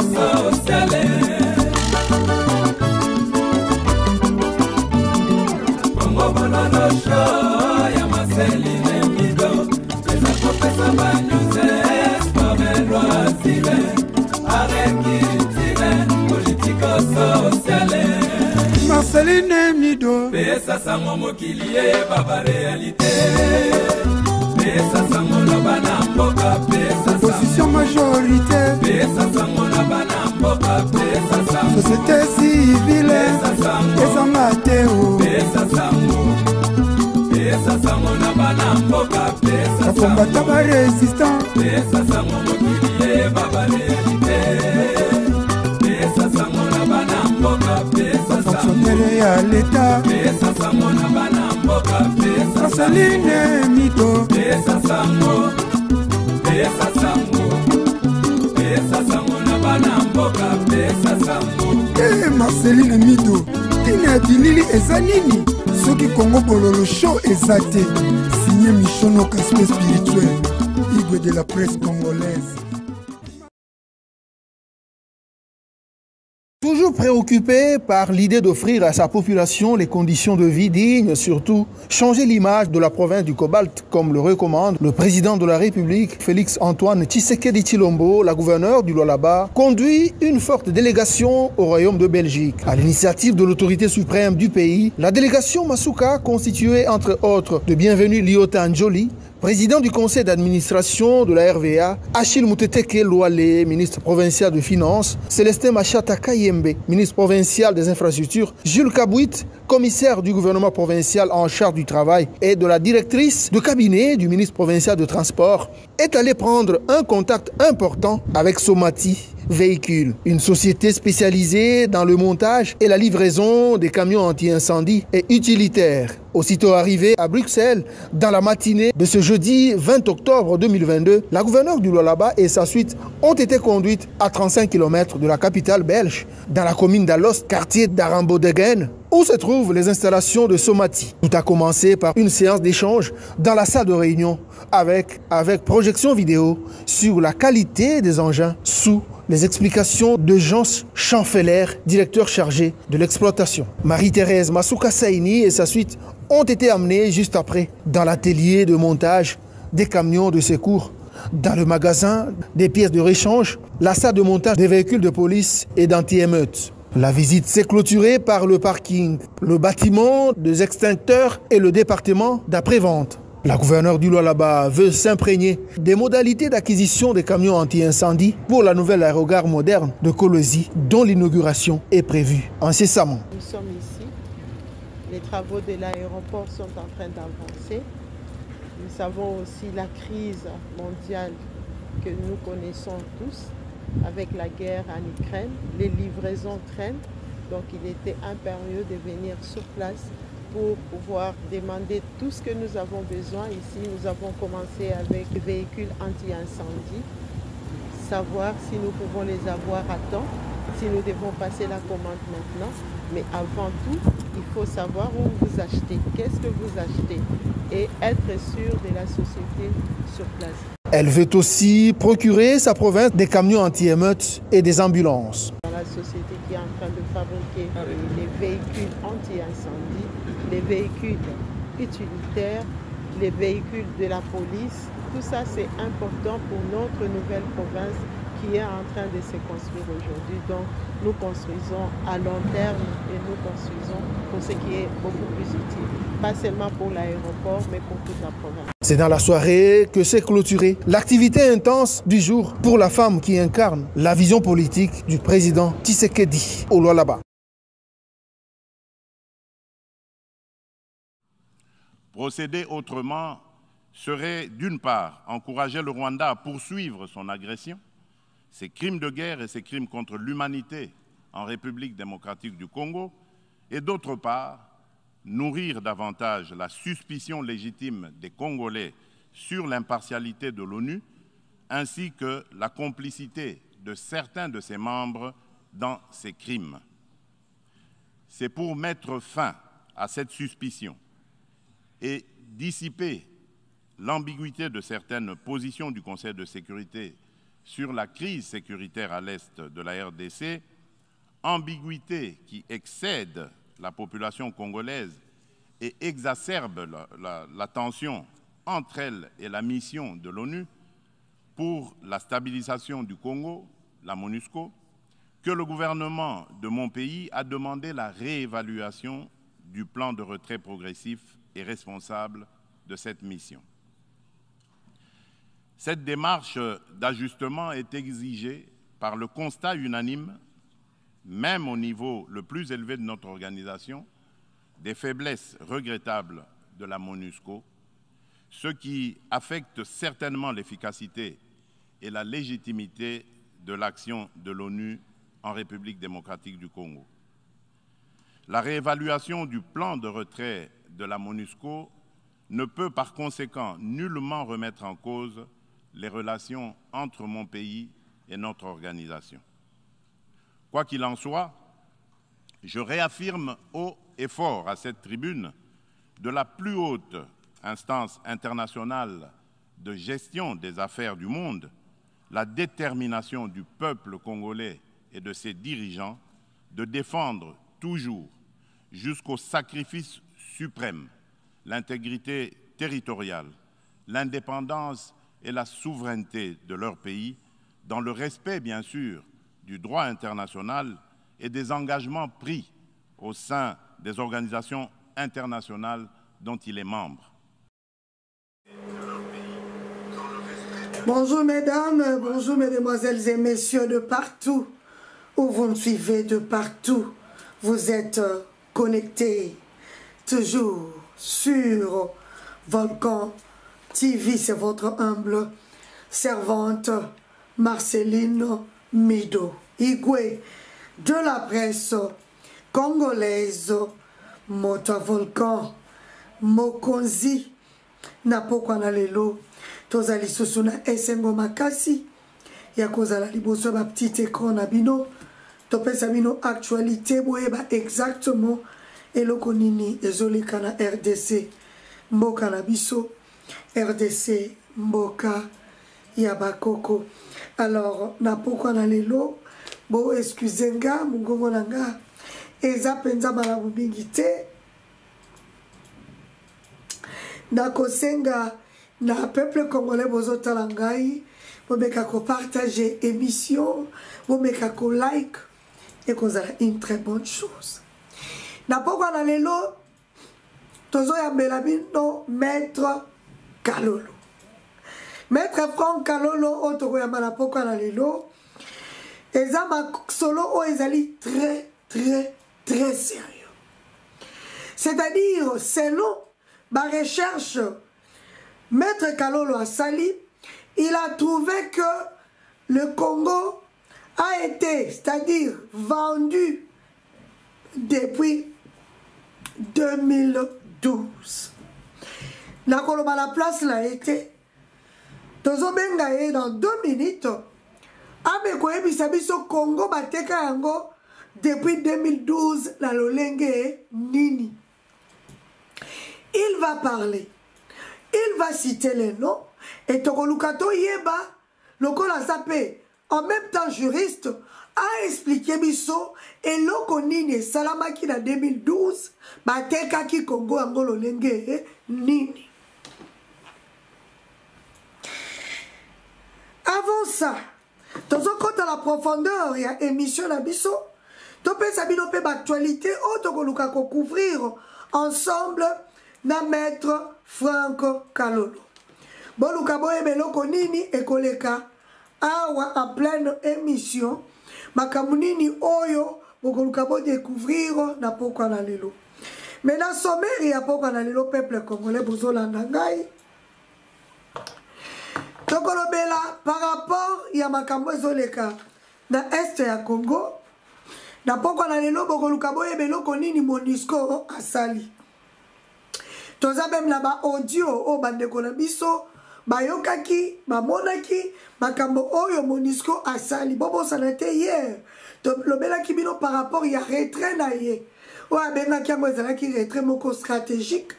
sociale. Congo bonono show ya Marceline Mido. Eza kopesa banyuze spamelo asile. Arekitile politiko sociale. Marceline Mido. Pesa sango mokilie baba réalité. Pesa sango na bana mboka. Pesa Opposition majorité. Pesa sango na bana mboka. Pesa sango société civile. Pesa mateo. Pesa sango na bana mboka. Pesa sango combattant ma résistance. Pesa sango mokilie baba réalité. Pesa sango na bana mboka. Pesa sango fonctionnaire à l'état. Pesa sango na bana mboka. Pesa Marceline Mido. Pesa sango na bana mboka. Pesa sango Marceline Mido. Tina bilili eza nini? Soki Congo bololo show eza te. Signé Michono Caspé spirituel. Igwe de la presse congolaise. Toujours préoccupé par l'idée d'offrir à sa population les conditions de vie dignes, surtout changer l'image de la province du Cobalt, comme le recommande le président de la République, Félix-Antoine Tshisekedi Tshilombo, la gouverneure du Lualaba, conduit une forte délégation au Royaume de Belgique. À l'initiative de l'autorité suprême du pays, la délégation Masuka, constituée entre autres de Bienvenu Liota Njoli, président du conseil d'administration de la RVA, Achille Mouteteke Loale, ministre provincial de Finances, Célestin Machata Kayembe, ministre provincial des Infrastructures, Jules Kabouit, commissaire du gouvernement provincial en charge du travail et de la directrice de cabinet du ministre provincial de Transport, est allé prendre un contact important avec Somati Véhicule, une société spécialisée dans le montage et la livraison des camions anti-incendie et utilitaires. Aussitôt arrivé à Bruxelles, dans la matinée de ce jeudi 20 octobre 2022, la gouverneure du Lualaba et sa suite ont été conduites à 35 km de la capitale belge, dans la commune d'Alost, quartier d'Arambo-Degen, où se trouvent les installations de Somati. Tout a commencé par une séance d'échange dans la salle de réunion avec projection vidéo sur la qualité des engins sous les explications de Jean Chanfeller, directeur chargé de l'exploitation. Marie-Thérèse Masuka Saini et sa suite ont été amenés juste après dans l'atelier de montage des camions de secours, dans le magasin des pièces de réchange, la salle de montage des véhicules de police et d'anti-émeutes. La visite s'est clôturée par le parking, le bâtiment des extincteurs et le département d'après-vente. La gouverneure du Lualaba veut s'imprégner des modalités d'acquisition des camions anti-incendie pour la nouvelle aérogare moderne de Kolwezi, dont l'inauguration est prévue incessamment. Nous sommes ici. Les travaux de l'aéroport sont en train d'avancer. Nous savons aussi la crise mondiale que nous connaissons tous avec la guerre en Ukraine. Les livraisons traînent, donc il était impérieux de venir sur place pour pouvoir demander tout ce que nous avons besoin. Ici, nous avons commencé avec des véhicules anti-incendie, savoir si nous pouvons les avoir à temps, si nous devons passer la commande maintenant. Mais avant tout, il faut savoir où vous achetez, qu'est-ce que vous achetez et être sûr de la société sur place. Elle veut aussi procurer sa province des camions anti-émeutes et des ambulances. Dans la société qui est en train de fabriquer les véhicules anti-incendie, les véhicules utilitaires, les véhicules de la police, tout ça c'est important pour notre nouvelle province qui est en train de se construire aujourd'hui. Donc nous construisons à long terme et nous construisons pour ce qui est beaucoup plus utile. Pas seulement pour l'aéroport, mais pour toute la province. C'est dans la soirée que s'est clôturée l'activité intense du jour pour la femme qui incarne la vision politique du président Tshisekedi au Lualaba. Procéder autrement serait d'une part encourager le Rwanda à poursuivre son agression, ses crimes de guerre et ses crimes contre l'humanité en République démocratique du Congo, et d'autre part nourrir davantage la suspicion légitime des Congolais sur l'impartialité de l'ONU, ainsi que la complicité de certains de ses membres dans ces crimes. C'est pour mettre fin à cette suspicion et dissiper l'ambiguïté de certaines positions du Conseil de sécurité sur la crise sécuritaire à l'est de la RDC, ambiguïté qui excède la population congolaise et exacerbe la tension entre elle et la mission de l'ONU pour la stabilisation du Congo, la MONUSCO, que le gouvernement de mon pays a demandé la réévaluation du plan de retrait progressif et responsable de cette mission. Cette démarche d'ajustement est exigée par le constat unanime, même au niveau le plus élevé de notre organisation, des faiblesses regrettables de la MONUSCO, ce qui affecte certainement l'efficacité et la légitimité de l'action de l'ONU en République démocratique du Congo. La réévaluation du plan de retrait de la MONUSCO ne peut par conséquent nullement remettre en cause les relations entre mon pays et notre organisation. Quoi qu'il en soit, je réaffirme haut et fort à cette tribune de la plus haute instance internationale de gestion des affaires du monde, la détermination du peuple congolais et de ses dirigeants de défendre toujours, jusqu'au sacrifice suprême, l'intégrité territoriale, l'indépendance et la souveraineté de leur pays, dans le respect, bien sûr, du droit international et des engagements pris au sein des organisations internationales dont il est membre. Bonjour mesdames, bonjour mesdemoiselles et messieurs de partout, où vous me suivez de partout. Vous êtes connectés toujours sur Volcan TV, c'est votre humble servante Marceline Mido, Igwe de la presse congolaise, Mota Volcan, Mokonzi, Napokwana lelo, tozali susu na esengo makasi, ya kozala liboso ba petit écran na bino, topesa bino actualité boyeba exactement eloko nini ezoleka na RDC, mboka na biso, RDC mboka ya bakoko. Alors Napokwana lelo, bo excusez nga, mungongo na nga eza penza malamu mingi te. Nakosenga na peuple congolais bozotala ngai, bomeka ko partager émission, bomeka ko like, et kozala une très bonne chose. Napokwana lelo tozo yambela bino Maître Kalolo. Maître Franck Kalolo otoko yamba napokwana lelo eza solo o ezali très sérieux. C'est-à-dire selon ma recherche, Maître Kalolo Asali, il a trouvé que le Congo a été, c'est-à-dire vendu depuis 2012. La place l'a été. Tozo bengaye dans 2 minutes. Abe koyebisa biso Congo bateka yango depuis 2012 la lolenge nini. Il va parler, il va citer les noms, et Tokolukato Yeba, Lokola Zapé, en même temps juriste, a expliqué biso, et Lokonini Salamaki en 2012, Bateka ki Congo Angolo Lenge Nini. Avant ça, dans un compte à la profondeur, il y a émission à biso, Topé Sabino Pe Actualité, Otokolukako couvrir ensemble. Na Maître Franco Kalolo. Boluka boye beloko nini ekoleka awa en pleine émission. Makamunini oyo boluka bo découvrir na Pokwana lelo. Mais na sommaire ya Pokwana lelo peuple congolais bozolanda ngai. Tokolobela par rapport ya makambo ezoleka na est ya Congo. Na Pokwana lelo boluka boye beloko nini MONUSCO asali. Toza même là-bas audio o bandeko na biso bayokaki bamonaki makambo oyo MONUSCO asali bobo sanate hier to lobela ki bino par rapport ya retrait na ye o abenga kiango ezala ki retrait moko stratégique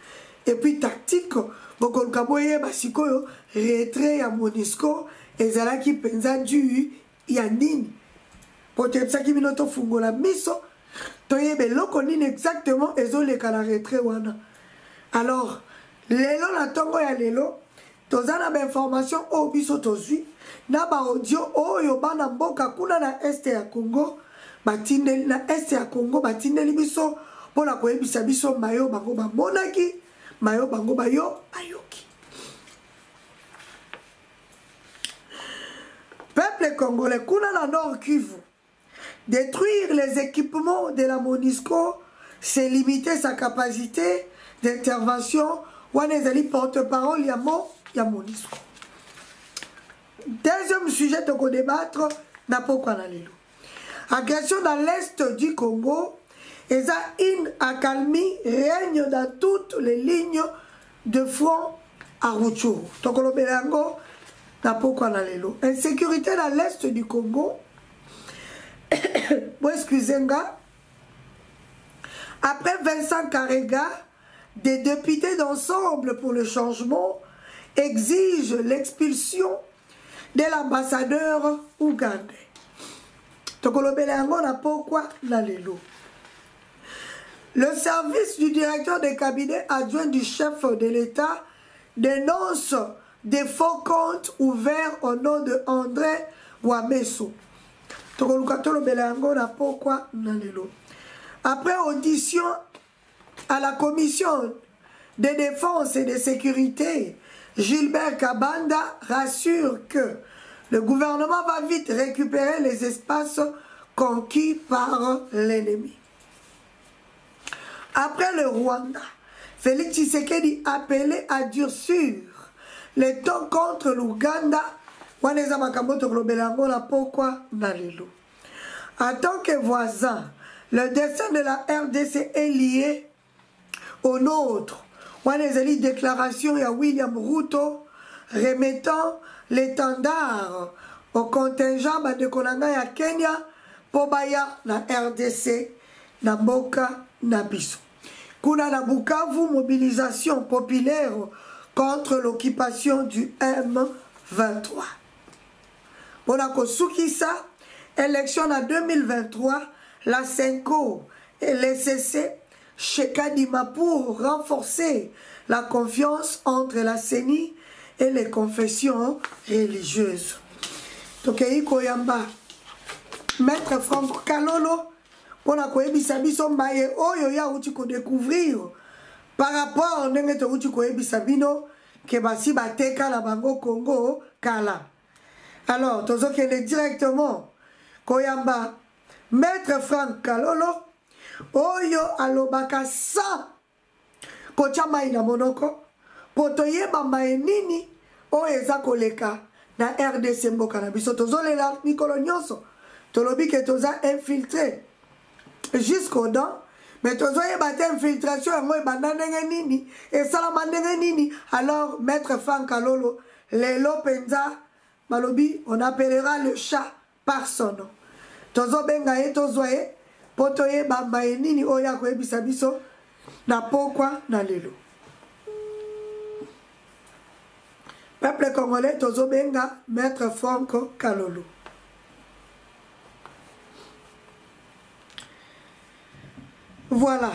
et puis tactique bokoluka boye basikoyo retrait ya MONUSCO ezalaki penza du ya nini po toyebisaki bino tofungola miso toyeba eloko nini exactement ezoleka na retrait wana. Alors lelo na ntongo ya lelo toza na bainformation oyo biso tozwi na baaudio oyo bana mboka kuna na este ya Congo batindeli na este ya Congo batindeli biso mpona koyebisa biso mayo bango bamonaki mayo bango bayoki. Peuple congolais kuna na Nord Kivu, détruire les équipements de la MONUSCO, c'est limiter sa capacité d'intervention. Wana ezali porte-parole ya MONUSCO. Deuxième sujet de débattre na pokwa na lelo. Agression dans l'est du Congo, et ça une accalmie règne dans toutes les lignes de front à Rutshuru. Tokolo belango na pokwa na lelo. Insécurité dans l'est du Congo. Bon, excusez-moi. Après Vincent Karega, des députés d'ensemble pour le changement exigent l'expulsion de l'ambassadeur ougandais. Le service du directeur de cabinet adjoint du chef de l'État dénonce des faux comptes ouverts au nom de André Wameso. Après audition à la commission de défense et de sécurité, Gilbert Kabanda rassure que le gouvernement va vite récupérer les espaces conquis par l'ennemi. Après le Rwanda, Félix Tshisekedi appelé à durcir les tons contre l'Ouganda. En tant que voisin, le destin de la RDC est lié au nôtre. On a une déclaration à William Ruto remettant l'étendard au contingent de Konanga ya Kenya pour baya na RDC na Mboka na biso. Kuna na Bukavu, mobilisation populaire contre l'occupation du M23. Pour la Kosukisa, élection en 2023, la Senko et l'SCC chez Kadima pour renforcer la confiance entre la CENI et les confessions religieuses. Tokei Koyamba, Maître Franck Kalolo, on a koyebisa biso mbaye oyo ya uti ko découvrir par rapport ndenge to uti koyebisa bino ke basi bateka la bango Congo kala. Alors tozokende directement Koyamba, Maître Franck Kalolo oyo alobaka sa kocha mai na monoko poto yeba mai nini oyo eza koleka na RDC mboka na biso tozolela mikolo nyonso tolobi ke toza infiltré jusqu'au dents, mais tozo yeba te infiltration yango ebanda ndenge nini esalama ndenge nini. Alors Maître Franck Kalolo lelo penza malobi on appellera le chat par son nom. Tozo benga ye tozo ye poto yeba mai nini oyo akoyebisa biso na pokwa na lelo. Peuple congolais tozo benga Maître Franck Kalolo. Voilà.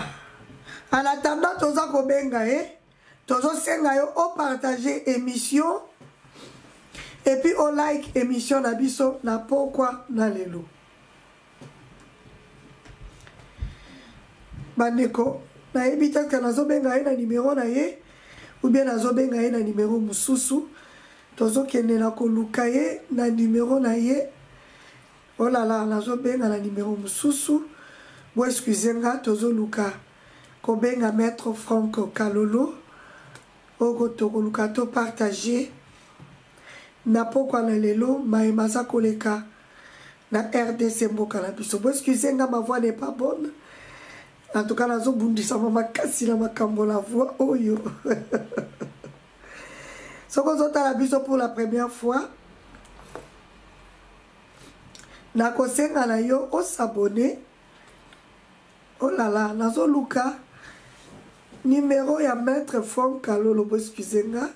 En attendant tozo ko benga tozo senga yo o partager émission et puis o like émission na biso na pokwa na lelo. Bandeko na ebita ka nazo benga na numéro na ye ou bien nazo benga na numéro mususu tozo kende na koluka ye na numéro na ye. Oh là là, nazo benga na numéro mususu. Bon excusez-moi tozo luka ko benga Maître Franck Kalolo oko toko luka to partager na pokwa na lelo maemaza koleka na RDC mboka na biso. Bon excusez-moi, ma voix n'est pas bonne. En tout cas, nazo bundisa mama kasi na makambo la voix oyo. Soko zota la biso pour la première fois. Na kosenga na yo o s'abonner. Oh là là, nazo luka numéro ya Maître Franck Kalolo, excusez-moi.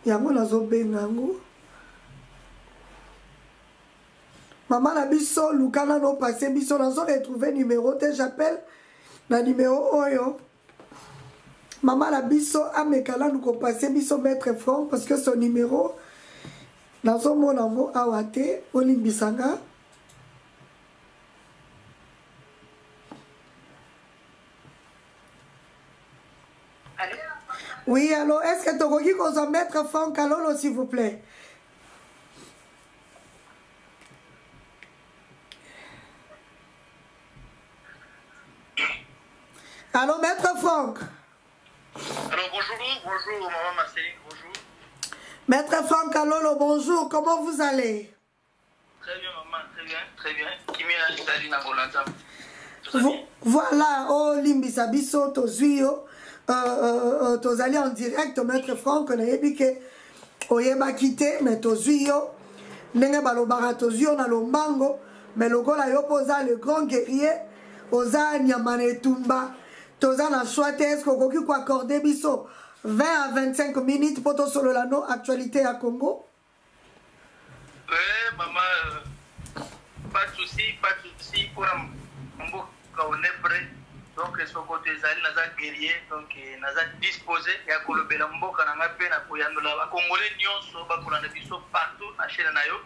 yango nazobenga yango maman na biso lukana no passé biso nazo retrouver numéro te j'appelle na numéro oyo maman na biso amekala nous ko passer biso maître franc parce que son numéro nazo mona ngo awate olimbisanga. Allô? Oui, alors est-ce que tu as qu'on maître Franck Kalolo s'il vous plaît? Allô, maître Franck. Alors bonjour maman Marceline, bonjour. Maître Franck Kalolo, bonjour, comment vous allez? Très bien maman, très bien. Kimi na Italie na Bolanda. Voilà, oh limbisa biso tozuyo. Tozali en direct, maître Franck, on a dit que oyeba quitté, mais tozuyo. Nenge balobara tozuyo na lombango, mais le gola yo posa le grand guerrier, oza nyamane tumba. Toza na choite, est-ce qu'on peut accorder biso 20 à 25 minutes pour ton solo lano actualité à Congo? Oui, maman, pas de souci, pour un beau on est prêt. Donc, ce côté Zali, naza guerrier, donc naza disposé, ya kolobela mboka na ngape na koyandola ba Congolais nyonso ba kolanda biso partout na chaîne na yo.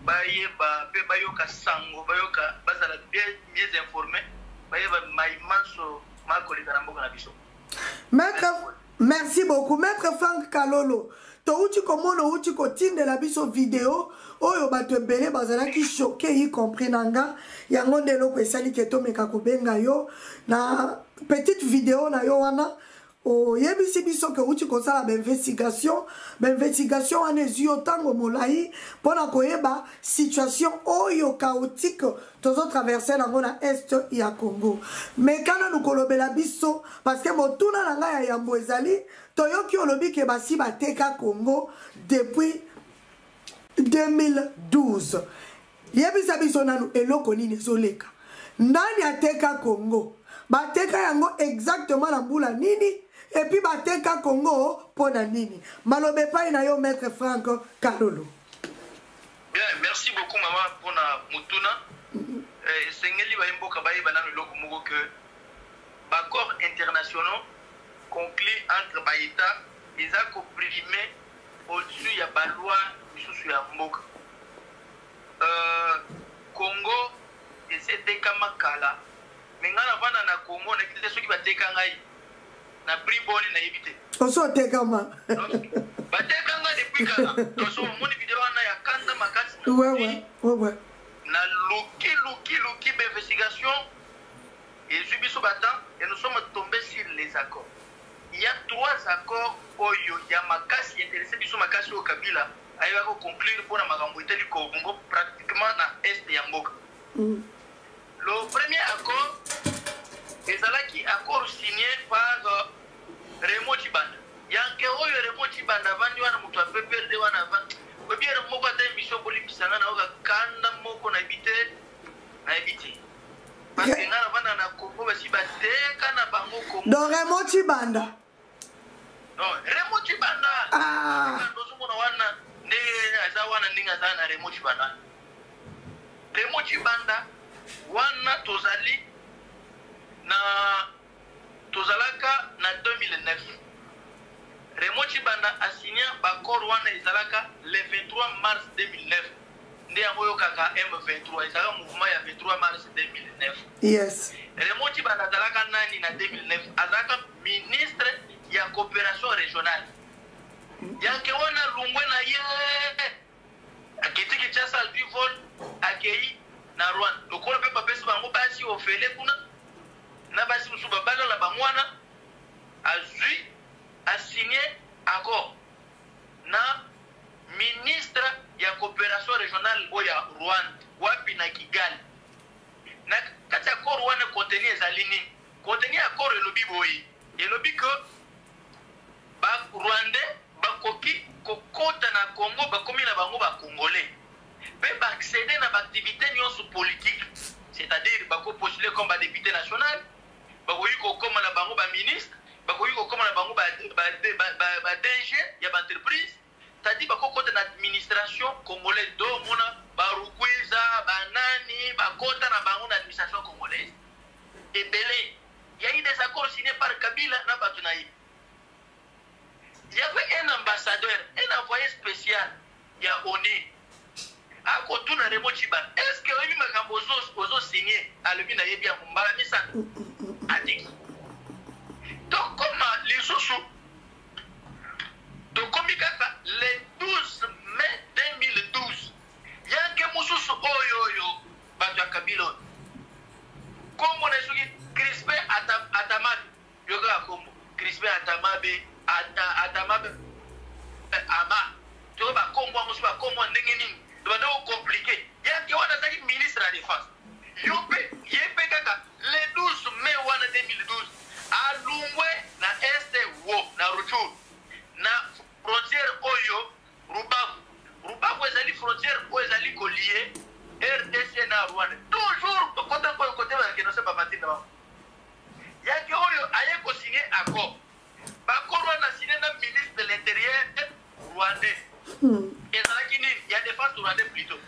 Ba yeba pe ba yoka sango, ba yoka bazala bien informé, ba yeba maimanso makolika na mboka na biso. Maître, merci beaucoup. Maître Franck Kalolo, to uti komono uti kotinde la biso vidéo oyo bato ebele bazala ki choqué y compris nanga yango ndelo ko esali keto meka kobenga yo na petite vidéo na yo wana o yebisi biso ke uti kosala investigation wana ezwi tango molai pona koyeba situation oyo chaotique tozo traverser nango na est ya Congo mais kana nukolobela biso parce que motuna nanga ya yambo ezali toyoki olobi ke basi bateka Congo depuis 2012 yebisa biso nanu eloko nini ezoleka ndani ateka Congo bateka yango exactement na mbula nini et puis bateka Congo pona nini malobe pa na yo maître Franck Kalolo. Bien, merci beaucoup maman pour na mutuna sengeli ba mboka ba yeba nanu eloko moko que accords internationaux conclus entre ba états ils a comprimé au-dessus ya ba loi sous ya mboka Congo essaie kama kala mengana vana na Congo na kile soki bateka ngai na briboni na yebite oso teka ma bateka ngai depuis kala toso moni video na ya kanda makati ouais na luki d'investigation et jubiso batan et nous sommes tombés sur les accords. Il y a 3 accords oyo ya makasi intéressé biso makasi au Kabila ayeba ko conclure pour na makambo itali Congo pratiquement na est ya mboka. Le premier accord est accord signé par Raymond Tshibanda. Yanke oyo Raymond Tshibanda vandi wana mutu apepelde wana vandi. Obiere moko ata émission bolimbisanga na oka kanda moko na ebite. Parce que ngana vanda na Congo basi bateka na bango Congo. Donc Raymond Tshibanda. Non, Raymond Tshibanda. Ndozo mona wana ne aza wana ninga za na Raymond Tshibanda. Raymond Tshibanda wana tozali na tozalaka na 2009. Raymond Tshibanda a signé l'accord wana ezalaka le 23 mars 2009. Nde yango kaka M23 ezalaka mouvement ya 23 mars 2009. Yes. Raymond Tshibanda azalaka nani na 2009 azalaka ministre ya coopération régionale. Yanke wana lungwe na ye akiti Kinshasa du vol akei na Rwanda. Lokolo pe papesi bango basi ofele kuna na basi musuba bala la bangwana azui a signé accord na ministre ya coopération régionale oya Rwanda wapi na Kigali na kati accord wana contenu ezalini contenu accord elobi boyi elobi que ba Rwandais bakoki kokota na Congo bakomi na bango ba Congolais pe ba accéder na ba activité nyonso politique c'est-à-dire bako postuler comme ba député national bakoki kokoma na bango ba ministre bakoki kokoma na bango ba DG ya ba entreprise tadi bakokota na administration congolaise do mona barukwiza banani bakota na bango na administration congolaise ebele. Il y a eu des accords signés par Kabila na Batunaï. Il y avait un ambassadeur, un envoyé spécial, il y a ONU. À côté de Remo Chiban, est-ce que lui m'a signé à l'Ubina Yébia Mbalamisa a dit. Donc, comme les sous-sous, donc, comme il y a le 12 mai 2012, il y a un Moussous Oyo, Batu Kabila. Comme on est sur Crispé Atamabe, Yoga Kombo, Crispé Atamabe, Atamabe, Ama, tu vois, Kombo, Moussa, Kombo, Nengening, tu vas compliqué. Il y a un ministre de la Défense. Yépé Kaka, le 12 mai 2012, à Lungwe, na Este Wo, na Ruchur, na frontière Oyo, Rubavu. Rubavu est allé frontière, où est allé collier, RDC na Rwanda. Toujours, côté de la pas partir d'abord. Il y a que Oyo a signé accord. Bakoro a signé le ministre de l'Intérieur rwandais. Et il y a des défense rwandais plutôt.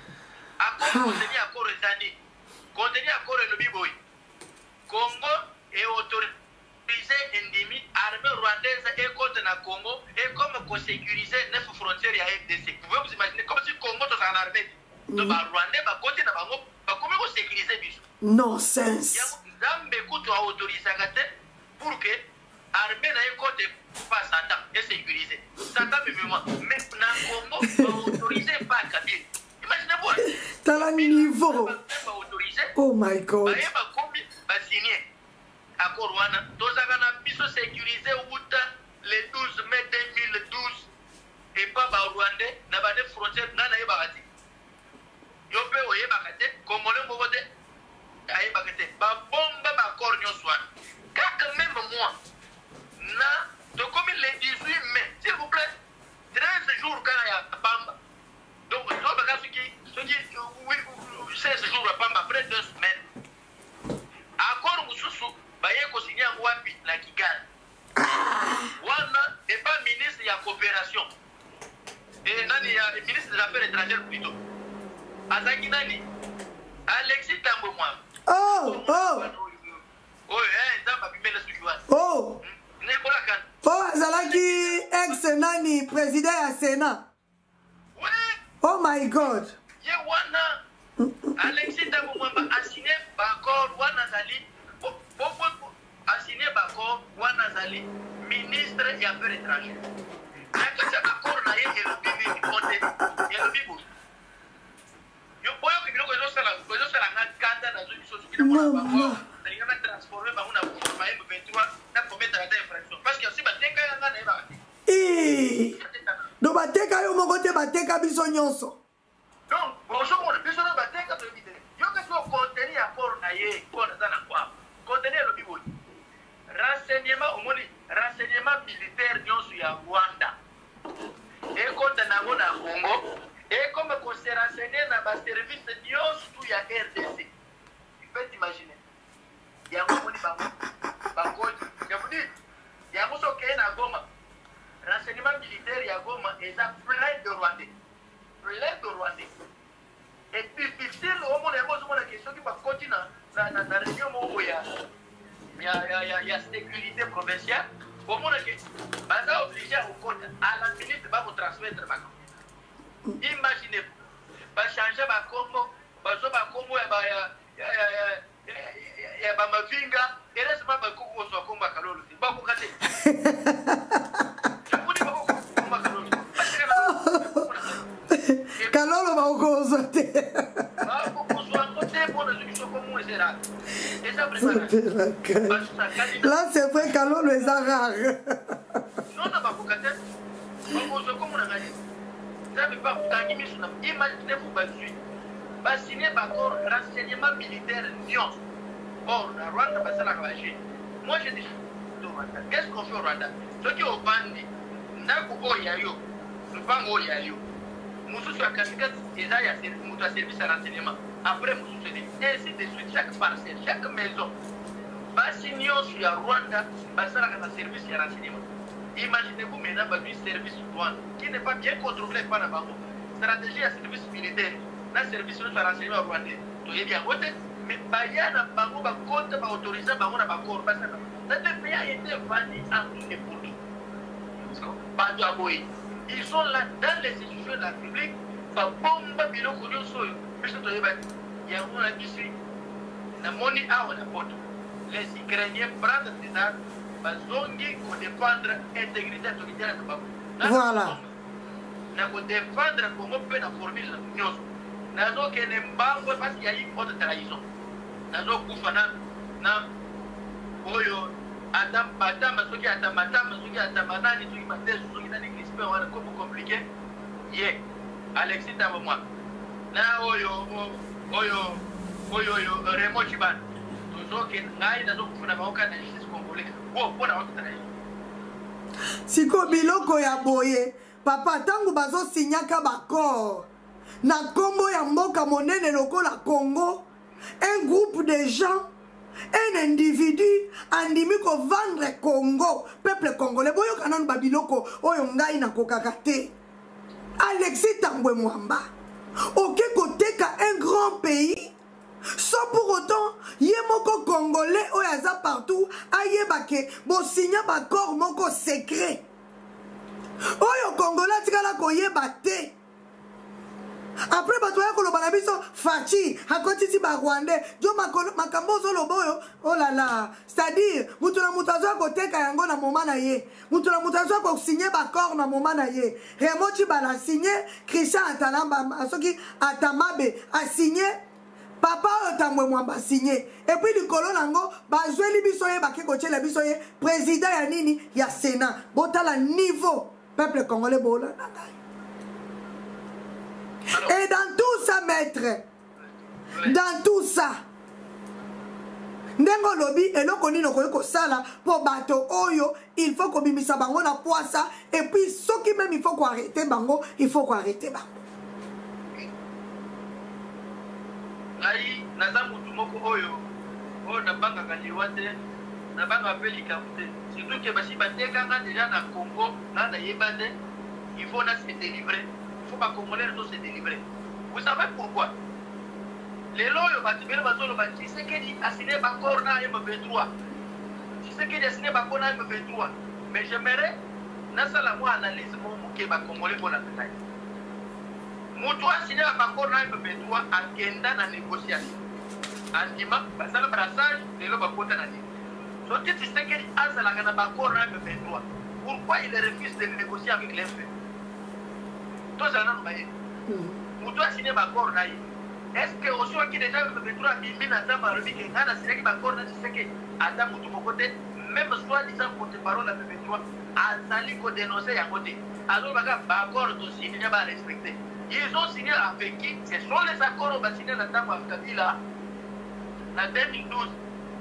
Accord contenu accord les années. Contenu accord le Biboy. Congo est autorisé endémique, armée rwandaise et contre le Congo et comme pour sécuriser 9 frontières à RDC. Vous pouvez vous imaginer comme si Congo est en armée. Donc Rwandais va côté na bango, va comment sécuriser biso. Nonsense. Zambe kuto a autorisé pour que armée na côté pas Satan et sécuriser. Satan mais na Congo va autoriser pas Kabila. Imaginez-vous. T'as la niveau. Oh my God. Ba kombi ba signé accord wana tozaka na biso sécurisé le 12 mai 2012 et pas ba Rwandais na ba des frontières na yebakati. Yope oyebakate Congolais mokote ayebakate ba bomba ba cornio swan. Quand même moi na to comme le 18 mai s'il vous plaît 13 jours quand ya bamba. Donc to baka ce qui 16 jours à bamba après 2 semaines. Accord mususu ba yeko signé wapi na Kigali. Wana et pas ministre ya coopération. Et nani ya ministre des affaires étrangères plutôt. Azaki nani? Alexis Tambo moi. Oh, oh. Oh, nzamba bimela sukiwa. Oh. Nekola kan. Oh, Azalaki ex nani président ya Sénat. Ouais. Oh my God. Ye wana Alexis Tambo moi a signé accord wana zali. A signé accord wana zali ministre des affaires étrangères. Quand cet accord na ye le bibi côté, et le bibi. Yo boyo que biloko ezo sala na kanda na zo biso soki na mona ba na transformer ba una forma M23 na commettre la infraction parce que si ba teka nga na ba eh do ba teka yo moko te ba teka biso nyonso donc bonjour mon biso na ba teka to éviter yo que so contenir accord na ye ko na sana kwa contenir le bibo renseignement au moni renseignement militaire nyonso ya Rwanda et contre na mona Congo. Et comme on s'est renseigné dans le service de la RDC, tu peux t'imaginer. Il y a un moment où il y a un moment où il y a Goma. Renseignement militaire, il y a Goma, et ça plein de Rwandais. Plein de Rwandais. Et puis, difficile, au moment où il y a une question qui va continuer dans la région où il y a sécurité provinciale. Au moment où il y a obligé à la ministre de vous transmettre ma. Imaginez-vous, va changer ma combo, va changer ma combo et ma mavinga, et laisse pas ma combo soit combo à Kalolo. Pas pour casser. Je vous dis pas combo à Kalolo. Kalolo va au côté. Va au côté pour les émissions comme moi, c'est là. Et ça, vraiment. Là, c'est vrai, Kalolo est rare. Non, non, pas pour casser. Pas comme on a gagné. Imaginez-vous, va signer d'accord renseignement militaire Nyon. Or, la Rwanda va se la ravager. Moi, j'ai dit au Rwanda. Qu'est-ce qu'on fait au Rwanda? Ceux qui ont bandit, Naku Oyayo, nous pas Oyayo. Moussou sur la casquette, ils ont un service à renseignement. Après, Moussou se dit, ainsi de suite, chaque parcelle, chaque maison, va signer sur la Rwanda, va se la service à renseignement. Imaginez-vous maintenant du service douane qui n'est pas bien contrôlé par la banque. Stratégie à service militaire, la service de renseignement rwandais. Tu es bien voté, mais il y a un banque qui compte pour autoriser un banque à corps. Notre pays a été vendu en tout et pour tout. Ils sont là dans les institutions de la République. Il y a les Ukrainiens prennent des armes, pour défendre l'intégrité autoritaire de Babou. Voilà. Pour défendre comment on peut la formule de l'Union. Nous avons qu'il y a une banque parce qu'il y a une autre trahison. Nous avons qu'il y a Adam, Madame, ceux qui attendent Madame, ceux qui attendent Madame, ceux qui attendent ceux qui attendent l'église, on va beaucoup compliqué. Yeah, Alexis Tabomwa. Na oyo Raymond Chiban. Toujours que ngai na zokufuna baoka na justice congolaise. Bon, pona wakutana. Siko biloko ya boye, papa tangu bazo signaka bakor. Na kombo ya mboka monene lokola Congo, un groupe de gens, un individu andimi ko vendre Congo, peuple congolais. Boyo kanan babiloko oyo ngai na kokakate. Alexis Tambwe Mwamba. Ok koteka un grand pays sans pour autant yemoko congolais oyaza partout ayebake bo signa ba corps moko secret. Oyo congolais tikala koyeba te. Après batoya koloba na biso fachi akotiti ba rwandais jo makambo zo loboyo oh là là, c'est-à-dire mutuna mutazo koteka yango na moma na ye mutuna mutazo ko signer ba corps na moma na ye remochi bala signer Christian Atalamba asoki Atamabe a signer papa Tambwe Mwamba signer et puis likolo nango bazweli biso ye bakeko tshela biso ye président ya nini ya Sénat botala niveau peuple congolais bola nangai. Et dans tout ça, maître, dans tout ça, Ndengo lobby et le koni no ko sala pour bateau oyo, il faut qu'on bimisa bango na poisa et puis ceux qui même il faut qu'on arrête bango, il faut qu'on arrête bango. Ngai naza mutu moko oyo, oyo na banga kaliwate, na banga peli kamute. Surtout que basi bateka nga déjà na Congo, na yebade, il faut na se délivrer. Il faut pas Congolais tous se délivrer. Vous savez pourquoi? Les lois, tu sais qu'il a signé Bakor na M23. Tu sais qu'il a signé Bakor na M23. Mais j'aimerais, dans la moi analyse mon mouké Congolais pour la bataille. Moutou a signé Bakor na M23 en Kenda na négociation. En disant, ça le brassage, les lois Bakor na négociation. Donc tu sais qu'il a la Bakor na M23. Pourquoi il refuse de négocier avec les faits? Toi, ça n'a pas été. Moutou a signé Bakor na yi. Est-ce que aussi qui déjà le pétrole a mis dans ta parole qui a signé Bakor na, tu sais que Adam Moutou mon côté, même soi-disant porte-parole à pétrole, a sali ko dénoncer à côté. Alors Bakor to signé pas respecté. Ils ont signé avec qui? Ce sont les accords on va signer dans ta Kabila en 2012.